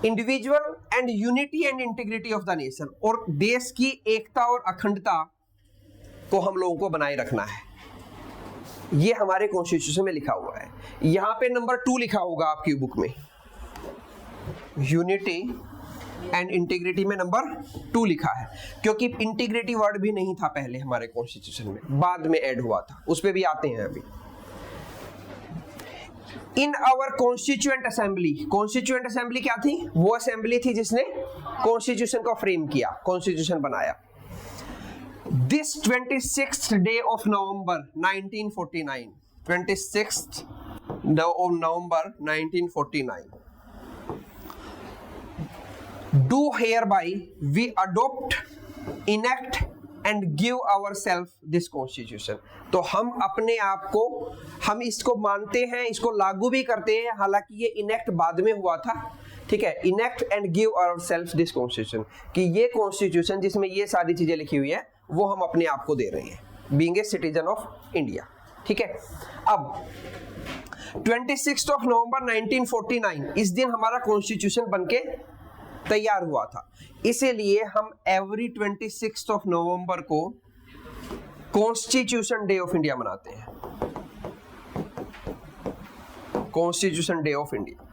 Individual and unity and integrity of the nation, और देश की एकता और अखंडता को हम लोगों को बनाए रखना है। ये हमारे कॉन्स्टिट्यूशन में लिखा हुआ है। यहां पे नंबर 2 लिखा होगा आपकी बुक में, यूनिटी एंड इंटीग्रिटी में नंबर 2 लिखा है, क्योंकि इंटीग्रिटी वर्ड भी नहीं था पहले हमारे कॉन्स्टिट्यूशन में, बाद में ऐड हुआ था, उस पे भी आते हैं अभी। In our constituent assembly, constituent assembly क्या थी? वो असेंबली थी जिसने कॉन्स्टिट्यूशन को फ्रेम किया, कॉन्स्टिट्यूशन बनाया। This 26th day of November 1949, 26th of November 1949, do hereby we adopt, enact and give ourselves this constitution। तो हम अपने आप को, हम इसको मानते हैं, इसको लागू भी करते हैं, हालांकि ये इनेक्ट बाद में हुआ था, ठीक है। Enact and give ourselves this constitution, कि ये कॉन्स्टिट्यूशन जिसमें ये सारी चीजें लिखी हुई है वो हम अपने आप को दे रहे हैं, being a citizen of India, ठीक है। अब 26 नवंबर 1949 इस दिन हमारा कॉन्स्टिट्यूशन बनके तैयार हुआ था, इसीलिए हम एवरी 26 नवंबर को कॉन्स्टिट्यूशन डे ऑफ इंडिया मनाते हैं, कॉन्स्टिट्यूशन डे ऑफ इंडिया,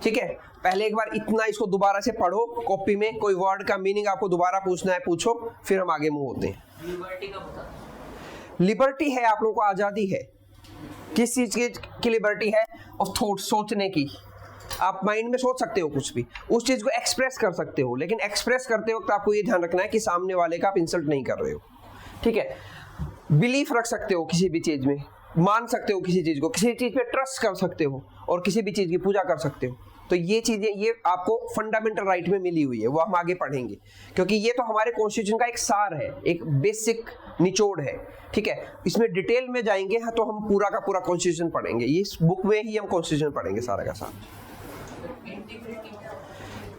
ठीक है। पहले एक बार इतना इसको दोबारा से पढ़ो कॉपी में, कोई वर्ड का मीनिंग आपको दोबारा पूछना है पूछो, फिर हम आगे मूव होते हैं। लिबर्टी का बता, लिबर्टी है आप लोगों को आजादी है, किस चीज की लिबर्टी है? ऑफ थॉट, सोचने की। आप माइंड में सोच सकते हो कुछ भी, उस चीज को एक्सप्रेस कर सकते हो, लेकिन एक्सप्रेस करते वक्त आपको ये ध्यान रखना है कि सामने वाले का आप इंसल्ट नहीं कर रहे हो, ठीक है। बिलीफ रख सकते हो किसी भी चीज में, मान सकते हो किसी चीज को, किसी चीज पे ट्रस्ट कर सकते हो और किसी भी चीज की पूजा कर सकते हो। तो ये चीजें ये आपको फंडामेंटल राइट में मिली हुई है, वो हम आगे पढ़ेंगे, क्योंकि ये तो हमारे कॉन्स्टिट्यूशन का एक सार है, एक बेसिक निचोड़ है, ठीक है। इसमें डिटेल में जाएंगे तो हम पूरा का पूरा कॉन्स्टिट्यूशन पढ़ेंगे, इस बुक में ही हम कॉन्स्टिट्यूशन पढ़ेंगे सारा का सारा।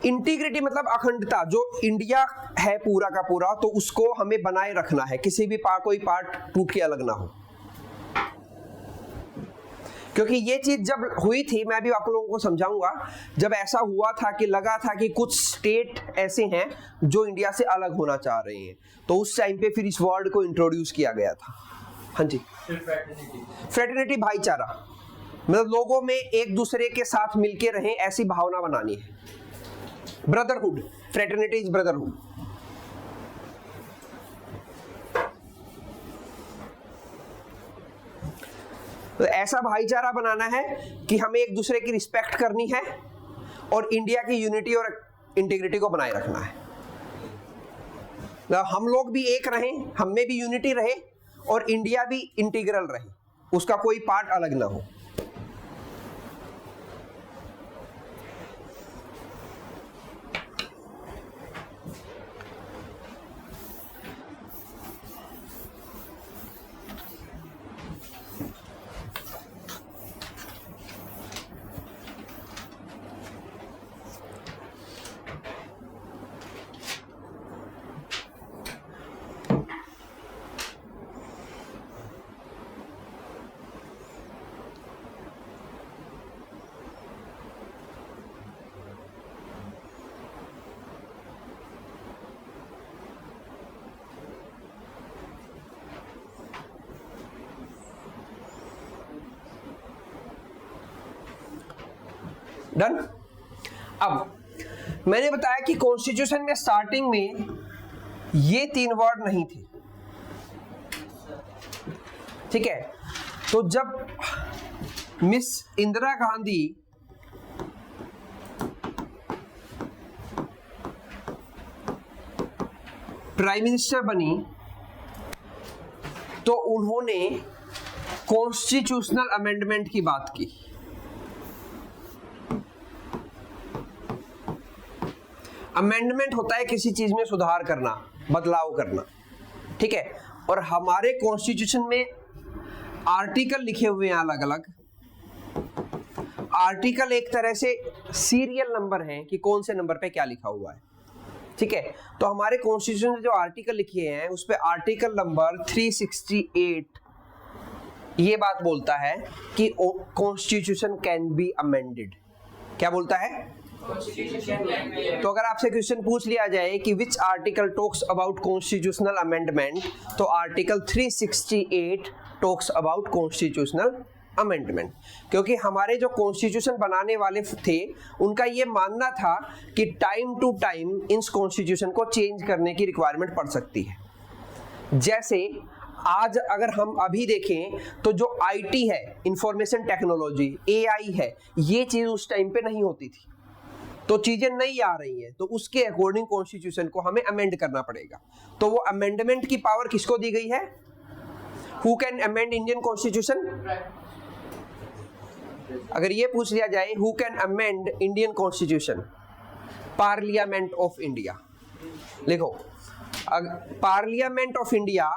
इंटीग्रिटी मतलब अखंडता, जो इंडिया है पूरा का पूरा, तो उसको हमें बनाए रखना है, किसी भी कोई पार्ट टूट के अलग ना हो। क्योंकि ये चीज जब हुई थी, मैं भी आप लोगों को समझाऊंगा, जब ऐसा हुआ था कि लगा था कि कुछ स्टेट ऐसे हैं जो इंडिया से अलग होना चाह रहे हैं, तो उस टाइम पे फिर इस वर्ड को इंट्रोड्यूस किया गया था। हाँ जी, फ्रेटर्निटी भाईचारा, मतलब लोगों में एक दूसरे के साथ मिलके रहें ऐसी भावना बनानी है। Brotherhood, fraternity is brotherhood. तो ऐसा भाईचारा बनाना है कि हमें एक दूसरे की रिस्पेक्ट करनी है और इंडिया की यूनिटी और इंटीग्रिटी को बनाए रखना है। तो हम लोग भी एक रहें, हम में भी यूनिटी रहे और इंडिया भी इंटीग्रल रहे, उसका कोई पार्ट अलग ना हो। डन। अब मैंने बताया कि कॉन्स्टिट्यूशन में स्टार्टिंग में ये 3 वर्ड नहीं थे, ठीक है। तो जब miss Indira Gandhi prime minister बनी तो उन्होंने कॉन्स्टिट्यूशनल अमेंडमेंट की बात की। अमेंडमेंट होता है किसी चीज में सुधार करना, बदलाव करना, ठीक है। और हमारे कॉन्स्टिट्यूशन में आर्टिकल लिखे हुए हैं अलग अलग। आर्टिकल एक तरह से सीरियल नंबर हैं कि कौन से नंबर पे क्या लिखा हुआ है, ठीक है। तो हमारे कॉन्स्टिट्यूशन में जो आर्टिकल लिखे हैं उस पे आर्टिकल नंबर 368 ये बात बोलता है कि कॉन्स्टिट्यूशन कैन बी अमेंडेड। क्या बोलता है? तो अगर आपसे क्वेश्चन पूछ लिया जाए कि which article talks about constitutional amendment, तो article 368 talks about constitutional amendment. क्योंकि हमारे जो कॉन्स्टिट्यूशन बनाने वाले थे उनका ये मानना था कि टाइम टू टाइम इस कॉन्स्टिट्यूशन को चेंज करने की रिक्वायरमेंट पड़ सकती है। जैसे आज अगर हम अभी देखें तो जो आईटी है, इंफॉर्मेशन टेक्नोलॉजी, एआई है, ये चीज उस टाइम पे नहीं होती थी, तो चीजें नहीं आ रही हैं, तो उसके अकॉर्डिंग कॉन्स्टिट्यूशन को हमें अमेंड करना पड़ेगा। तो वो अमेंडमेंट की पावर किसको दी गई है? Who can amend Indian constitution? अगर ये पूछ लिया जाए who can amend Indian constitution, parliament of India. लिखो, parliament of India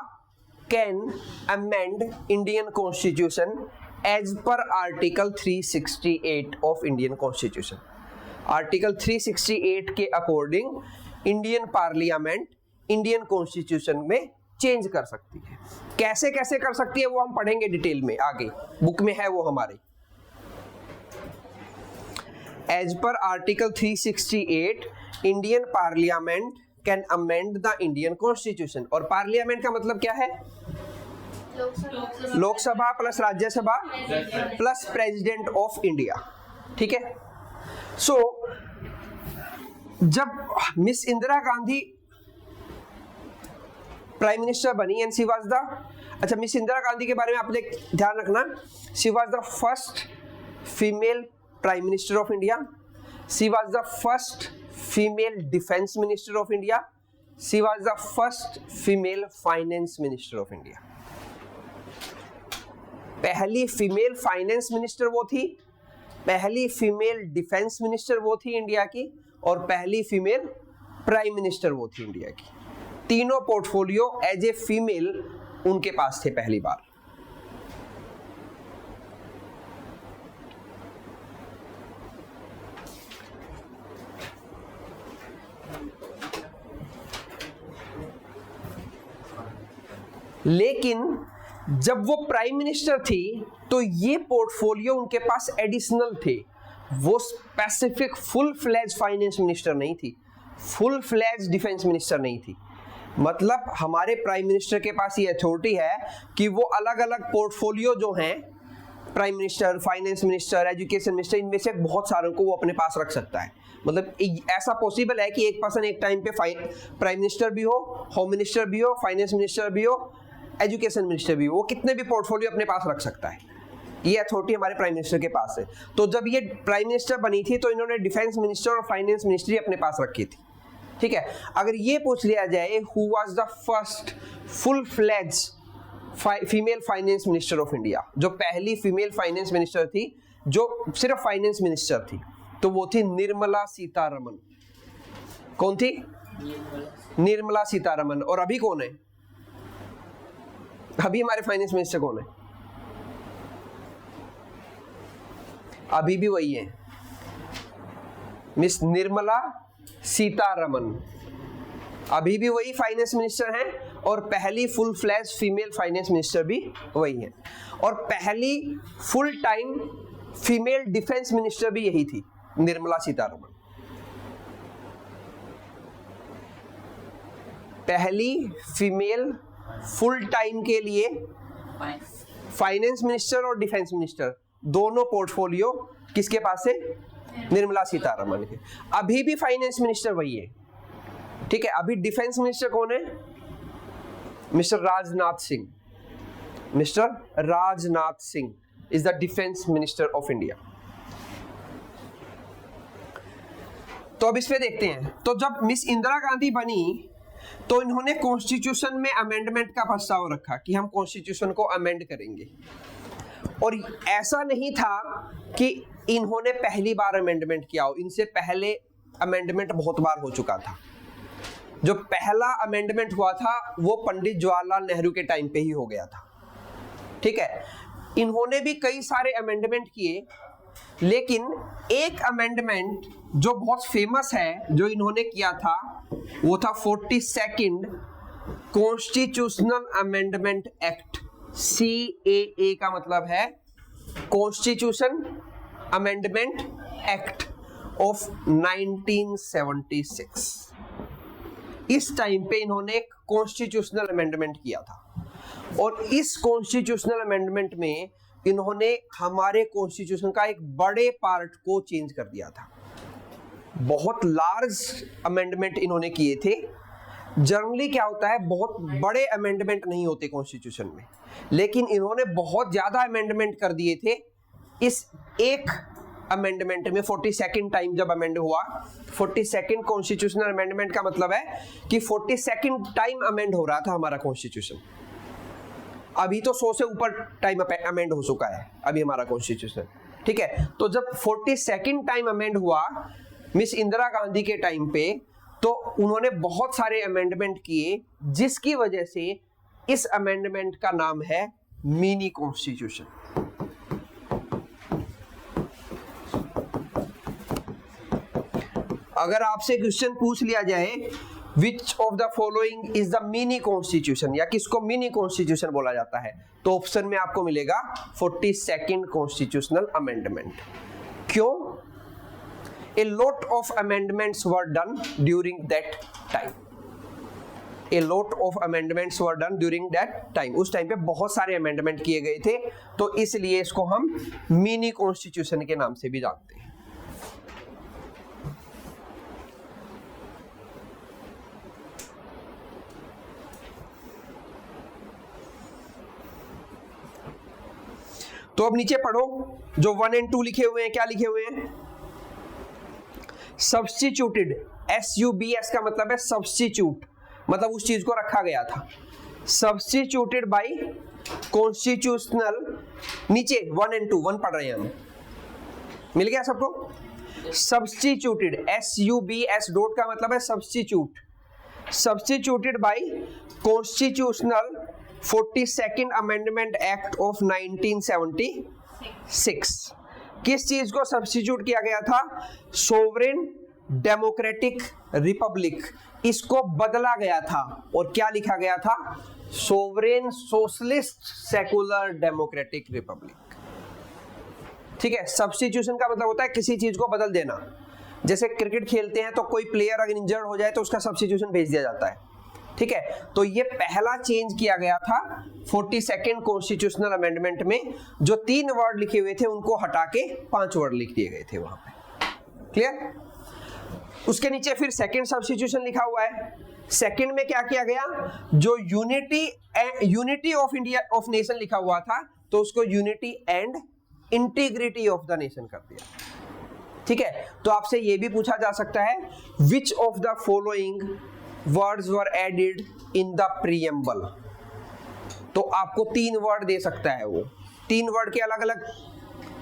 can amend Indian constitution as पर article 368 of Indian constitution. Article 368 के according Indian parliament Indian constitution में change कर सकती है। कैसे कैसे कर सकती है वो हम पढ़ेंगे डिटेल में आगे, बुक में है वो हमारे। एज पर article 368 Indian parliament can amend the Indian constitution. और पार्लियामेंट का मतलब क्या है? Lok Sabha plus Rajya Sabha plus president of India, ठीक है। सो जब miss Indira Gandhi prime minister बनी एंड शी वाज द, अच्छा मिस इंदिरा गांधी के बारे में आपने ध्यान रखना, she was the first female prime minister of India, she was the first female defence minister of India, she was the first female finance minister of India. पहली female finance minister वो थी, पहली फीमेल डिफेंस मिनिस्टर वो थी India की, और पहली female prime minister वो थी इंडिया की। तीनों पोर्टफोलियो एज ए फीमेल उनके पास थे पहली बार। लेकिन जब वो प्राइम मिनिस्टर थी तो ये पोर्टफोलियो उनके पास एडिशनल थे, वो specific full fledge finance minister नहीं थी, फुल फ्लेज डिफेंस मिनिस्टर नहीं थी। मतलब हमारे प्राइम मिनिस्टर के पास ये अथॉरिटी है कि वो अलग अलग पोर्टफोलियो जो हैं, prime minister, finance minister, education minister, इनमें से बहुत सारों को वो अपने पास रख सकता है। मतलब ऐसा पॉसिबल है कि एक पर्सन एक टाइम पे प्राइम मिनिस्टर भी हो, होम मिनिस्टर भी हो, फाइनेंस मिनिस्टर भी हो, एजुकेशन मिनिस्टर भी हो, वो कितने भी पोर्टफोलियो अपने पास रख सकता है। ये अथॉरिटी हमारे प्राइम मिनिस्टर के पास है। तो जब ये प्राइम मिनिस्टर बनी थी तो इन्होंने डिफेंस मिनिस्टर और फाइनेंस मिनिस्ट्री अपने पास रखी थी, ठीक है। अगर ये पूछ लिया जाए who was the first full fledge female finance minister of India, जो पहली फीमेल फाइनेंस मिनिस्टर थी जो सिर्फ फाइनेंस मिनिस्टर थी, तो वो थी निर्मला सीतारमन। कौन थी? निर्मला सीतारमन। और अभी कौन है? अभी हमारे फाइनेंस मिनिस्टर कौन है? अभी भी वही है, मिस निर्मला सीतारमन। अभी भी वही फाइनेंस मिनिस्टर हैं और पहली full flash female finance minister भी वही है, और पहली full time female defence minister भी यही थी, निर्मला सीतारमन। पहली फीमेल फुल टाइम के लिए फाइनेंस मिनिस्टर और डिफेंस मिनिस्टर दोनों पोर्टफोलियो किसके पास है? निर्मला सीतारमण के। अभी भी फाइनेंस मिनिस्टर वही है, ठीक है। अभी डिफेंस मिनिस्टर कौन है? Mister Rajnath Singh. Mister Rajnath Singh is the defence minister of India. तो अब इस पे देखते हैं। तो जब मिस इंदिरा गांधी बनी तो इन्होंने कॉन्स्टिट्यूशन में अमेंडमेंट का प्रस्ताव रखा कि हम कॉन्स्टिट्यूशन को अमेंड करेंगे। और ऐसा नहीं था कि इन्होंने पहली बार अमेंडमेंट किया हो, इनसे पहले अमेंडमेंट बहुत बार हो चुका था। जो पहला अमेंडमेंट हुआ था वो पंडित जवाहरलाल नेहरू के टाइम पे ही हो गया था, ठीक है। इन्होंने भी कई सारे अमेंडमेंट किए, लेकिन एक अमेंडमेंट जो बहुत फेमस है जो इन्होंने किया था वो था 42nd constitutional amendment act. CAA का मतलब है कॉन्स्टिट्यूशन अमेंडमेंट एक्ट ऑफ 1976। इस टाइम पे इन्होंने एक कॉन्स्टिट्यूशनल अमेंडमेंट किया था, और इस कॉन्स्टिट्यूशनल अमेंडमेंट में इन्होंने हमारे कॉन्स्टिट्यूशन का एक बड़े पार्ट को चेंज कर दिया था। बहुत लार्ज अमेंडमेंट इन्होंने किए थे। जनरली क्या होता है, बहुत बड़े अमेंडमेंट नहीं होते कॉन्स्टिट्यूशन में, लेकिन इन्होंने बहुत ज्यादा अमेंडमेंट कर दिए थे इस एक अमेंडमेंट में। 42nd टाइम जब अमेंड हुआ, 42nd कॉन्स्टिट्यूशनल अमेंडमेंट का मतलब है कि 42nd टाइम अमेंड हो रहा था हमारा कॉन्स्टिट्यूशन। अभी तो 100 से ऊपर टाइम अमेंड हो चुका है अभी हमारा कॉन्स्टिट्यूशन, ठीक है। तो जब 42nd टाइम अमेंड हुआ मिस इंदिरा गांधी के टाइम पे, तो उन्होंने बहुत सारे अमेंडमेंट किए, जिसकी वजह से इस अमेंडमेंट का नाम है मिनी कॉन्स्टिट्यूशन। अगर आपसे क्वेश्चन पूछ लिया जाए विच of the following is the mini constitution, या किसको मिनी कॉन्स्टिट्यूशन बोला जाता है, तो ऑप्शन में आपको मिलेगा 42nd कॉन्स्टिट्यूशनल अमेंडमेंट। क्यों? A lot of amendments were done during that time. A lot of amendments were done during that time. उस टाइम पे बहुत सारे अमेंडमेंट किए गए थे, तो इसलिए इसको हम मिनी कॉन्स्टिट्यूशन के नाम से भी जानते हैं। तो अब नीचे पढ़ो, जो 1 और 2 लिखे हुए हैं, क्या लिखे हुए हैं? सब्स्टिट्यूटेड, SUBS का मतलब है सब्स्टिट्यूट, मतलब उस चीज को रखा गया था। सब्स्टिट्यूटेड बाय कॉन्स्टिट्यूशनल, नीचे 1 और 2, 1 पढ़ रहे हैं हम, मिल गया सबको? सब्स्टिट्यूटेड, SUBS डॉट का मतलब है substitute, substituted by constitutional 42nd amendment act of 1976। किस चीज को सब्स्टिट्यूट किया गया था? सोवरेन डेमोक्रेटिक रिपब्लिक, इसको बदला गया था और क्या लिखा गया था? Sovereign socialist secular democratic Republic, ठीक है। सब्स्टिट्यूशन का मतलब होता है किसी चीज को बदल देना। जैसे क्रिकेट खेलते हैं तो कोई प्लेयर अगर इंजर्ड हो जाए तो उसका सब्स्टिट्यूशन भेज दिया जाता है, ठीक है। तो ये पहला चेंज किया गया था 42nd कॉन्स्टिट्यूशनल अमेंडमेंट में। जो 3 वर्ड लिखे हुए थे उनको हटा के 5 वर्ड लिख दिए गए थे वहां पे, क्लियर? उसके नीचे फिर सेकंड सब्स्टिट्यूशन लिखा हुआ है। सेकंड में क्या किया गया? जो unity of India of nation लिखा हुआ था, तो उसको unity and integrity of the nation कर दिया, ठीक है। तो आपसे ये भी पूछा जा सकता है which of the following words were added in the preamble, तो आपको 3 वर्ड दे सकता है वो, 3 वर्ड के अलग अलग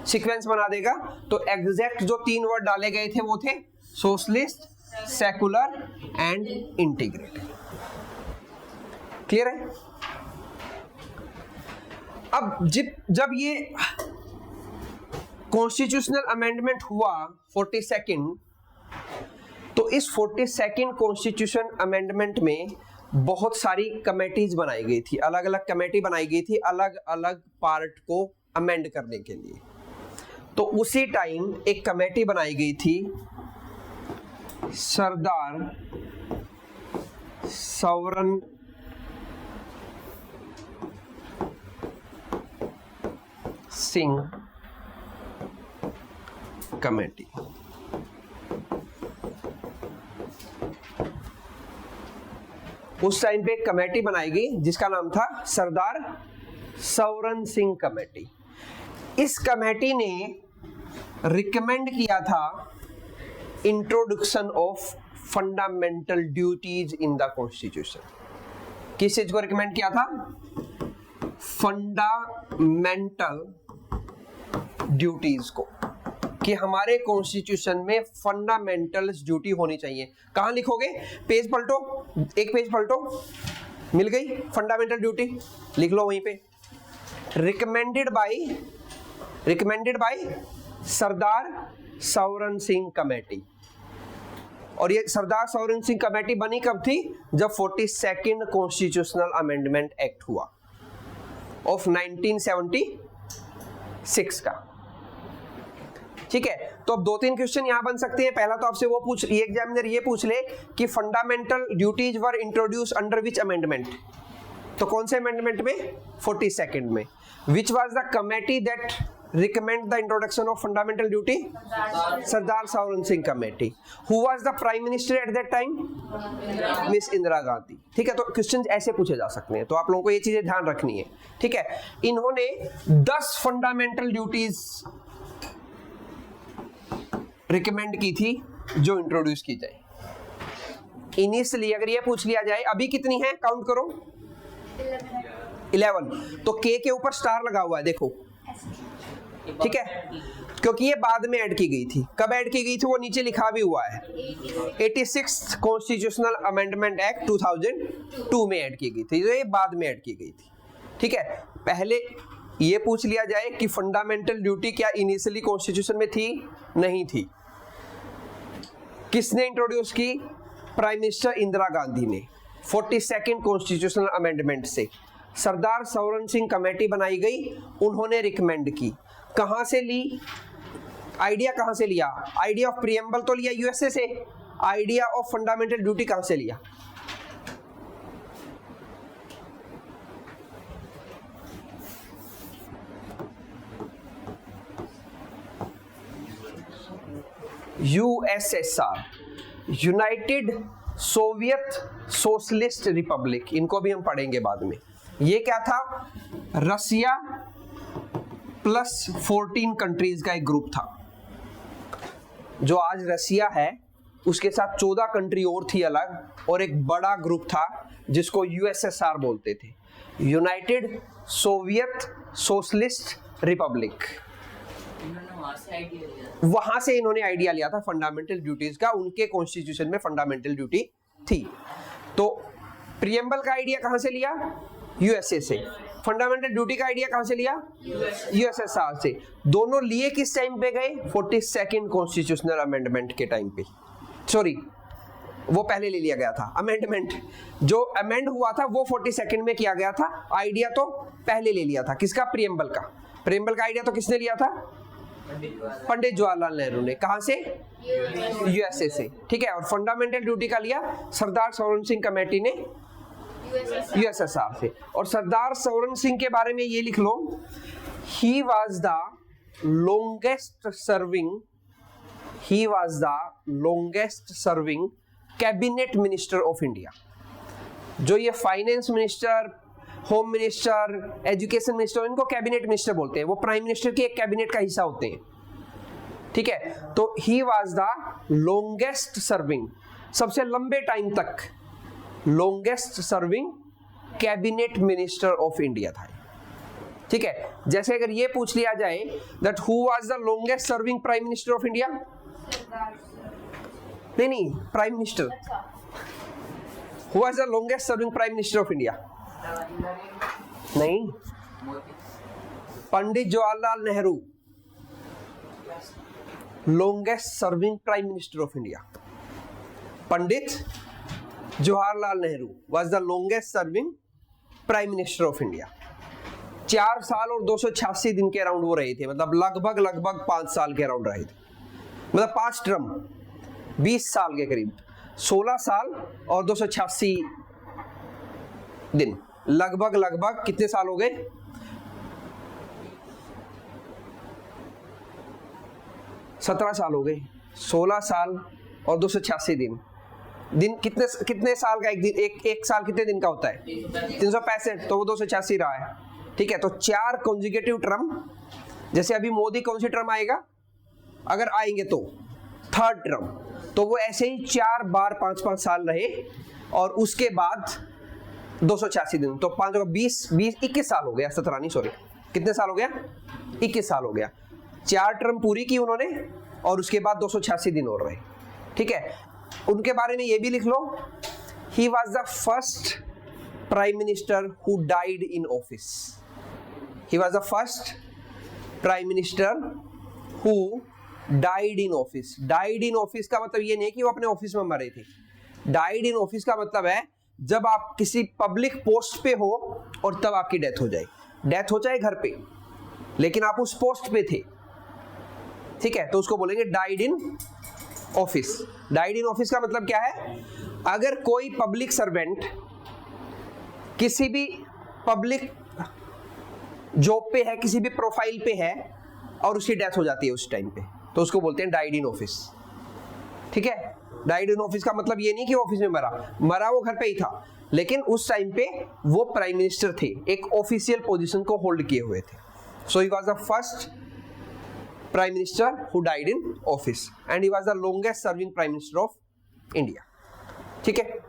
सीक्वेंस बना देगा। तो एग्जैक्ट जो 3 वर्ड डाले गए थे वो थे socialist, secular and integrated, clear है? अब जब ये कॉन्स्टिट्यूशनल अमेंडमेंट हुआ 42nd, तो इस 42nd कॉन्स्टिट्यूशन अमेंडमेंट में बहुत सारी कमेटीज बनाई गई थी, अलग अलग कमेटी बनाई गई थी अलग अलग पार्ट को अमेंड करने के लिए। तो उसी टाइम एक कमेटी बनाई गई थी सरदार सवरन सिंह कमेटी, उस टाइम पे एक कमेटी बनाई गई जिसका नाम था सरदार सौरन सिंह कमेटी। इस कमेटी ने रिकमेंड किया था introduction of fundamental duties in the constitution. किस चीज को रिकमेंड किया था? फंडामेंटल ड्यूटीज को, कि हमारे कॉन्स्टिट्यूशन में फंडामेंटल ड्यूटी होनी चाहिए। कहां लिखोगे? पेज पलटो, एक पेज पलटो, मिल गई फंडामेंटल ड्यूटी, लिख लो वहीं पे। Recommended by Sardar Swaran Singh committee. और ये सरदार सौरन सिंह कमेटी बनी कब थी? जब 42nd कॉन्स्टिट्यूशनल अमेंडमेंट एक्ट हुआ ऑफ 1976 का। ठीक है, तो अब 2-3 क्वेश्चन यहां बन सकते हैं। पहला तो आपसे वो एग्जामिनर ये पूछ ले कि fundamental duties were introduce under which amendment? तो कौन से अमेंडमेंट में? 42nd में। Which was the committee that recommend the introduction of fundamental duty? Sardar Saran Singh Committee. Who was the prime minister at that time? Miss Indira Gandhi. ठीक है, तो question ऐसे पूछे जा सकते हैं, तो आप लोगों को ये चीजें ध्यान रखनी है। ठीक है, इन्होंने 10 फंडामेंटल ड्यूटीज रिकमेंड की थी जो इंट्रोड्यूस की जाए। इनिशियली अगर ये पूछ लिया जाए अभी कितनी है, काउंट करो, 11। तो के ऊपर स्टार लगा हुआ है, देखो। ठीक है, क्योंकि ये बाद में ऐड की गई थी। कब ऐड की गई थी वो नीचे लिखा भी हुआ है, 86th कॉन्स्टिट्यूशनल अमेंडमेंट एक्ट 2002 में ऐड की गई थी, ये बाद में ऐड की गई थी। ठीक है, पहले ये पूछ लिया जाए कि फंडामेंटल ड्यूटी क्या इनिशियली कॉन्स्टिट्यूशन में थी? नहीं थी। किसने इंट्रोड्यूस की? प्राइम मिनिस्टर इंदिरा गांधी ने 42nd कॉन्स्टिट्यूशनल अमेंडमेंट से। सरदार सौरन सिंह कमेटी बनाई गई, उन्होंने रिकमेंड की। कहां से ली आइडिया? कहां से लिया आइडिया? ऑफ प्रीएम्बल तो लिया यूएसए से, आइडिया ऑफ फंडामेंटल ड्यूटी कहां से लिया? USSR, United Soviet socialist Republic, इनको भी हम पढ़ेंगे बाद में। ये क्या था? रसिया प्लस 14 कंट्रीज का एक ग्रुप था। जो आज रसिया है उसके साथ 14 कंट्री और थी अलग, और एक बड़ा ग्रुप था जिसको यूएसएसआर बोलते थे, यूनाइटेड सोवियत सोशलिस्ट रिपब्लिक। वहां से इन्होंने आइडिया लिया था फंडामेंटल ड्यूटीज का, उनके कॉन्स्टिट्यूशन में फंडामेंटल ड्यूटी थी। तो प्रीएम्बल का आइडिया कहां से लिया? यूएसए से। फंडामेंटल ड्यूटी का आइडिया कहां से लिया? यूएसएसआर से। दोनों लिए किस टाइम पे गए? 42nd कॉन्स्टिट्यूशनल अमेंडमेंट के टाइम पे। सॉरी, वो पहले ले लिया गया था। अमेंडमेंट जो अमेंड हुआ था वो 42nd में किया गया था, आइडिया तो पहले ले लिया था। किसका? प्रीएम्बल का। प्रीएम्बल का आइडिया तो किसने लिया था? पंडित जवाहरलाल नेहरू ने। कहां से? यूएसए से। ठीक है, और फंडामेंटल ड्यूटी का लिया सरदार सौरन सिंह कमेटी ने यूएसएसआर से। और सरदार सौरन सिंह के बारे में ये लिख लो, he was the longest serving cabinet minister of India. जो ये finance minister, home minister, education minister, इनको कैबिनेट मिनिस्टर बोलते हैं। वो प्राइम मिनिस्टर के एक कैबिनेट का हिस्सा होते हैं। ठीक है, तो he was the longest serving, सबसे लंबे टाइम तक longest serving cabinet minister of India था। ठीक है, जैसे अगर ये पूछ लिया जाए that who was the longest serving prime minister of India? नहीं, prime minister. Who was the longest serving prime minister of India? नहीं, Pandit Jawaharlal Nehru longest serving prime minister of India. Pandit Jawaharlal Nehru was the longest serving prime minister of India. 4 साल और 286 दिन के around वो रहे थे, मतलब लगभग 5 साल के अराउंड रहे थे, मतलब 5 टर्म, 20 साल के करीब, 16 साल और 286 दिन, लगभग कितने साल हो गए? 17 साल हो गए। 16 साल और 286 दिन। दिन कितने साल का एक दिन, एक साल कितने दिन का होता है? 365, तो वो 286 रहा है। ठीक है, तो 4 कॉन्जिक्यूटिव टर्म, जैसे अभी मोदी कौन सी टर्म आएगा अगर आएंगे तो थर्ड टर्म, तो वो ऐसे ही 4 बार 5-5 साल रहे और उसके बाद 286 दिन, तो 5 20 21 साल हो गया। 17 नहीं, सॉरी, कितने साल हो गया? 21 साल हो गया। 4 टर्म पूरी की उन्होंने और उसके बाद 286 दिन और रहे। ठीक है, उनके बारे में ये भी लिख लो, he was the first prime minister who died in office. He was the first prime minister who died in office. Died in office का मतलब ये नहीं कि वो अपने ऑफिस में मरे थे। डाइड इन ऑफिस का मतलब है जब आप किसी पब्लिक पोस्ट पे हो और तब आपकी डेथ हो जाए। डेथ हो जाए घर पे, लेकिन आप उस पोस्ट पे थे। ठीक है, तो उसको बोलेंगे died in office. Died in office का मतलब क्या है? अगर कोई पब्लिक सर्वेंट किसी भी पब्लिक जॉब पे है, किसी भी प्रोफाइल पे है और उसकी डेथ हो जाती है उस टाइम पे, तो उसको बोलते हैं डाइड इन ऑफिस। ठीक है, डाइड इन ऑफिस का मतलब ये नहीं कि ऑफिस में मरा वो घर पे ही था, लेकिन उस टाइम पे वो प्राइम मिनिस्टर थे, एक ऑफिशियल पोजीशन को होल्ड किए हुए थे। So he was the first prime minister who died in office and he was the longest serving prime minister of India. ठीक है,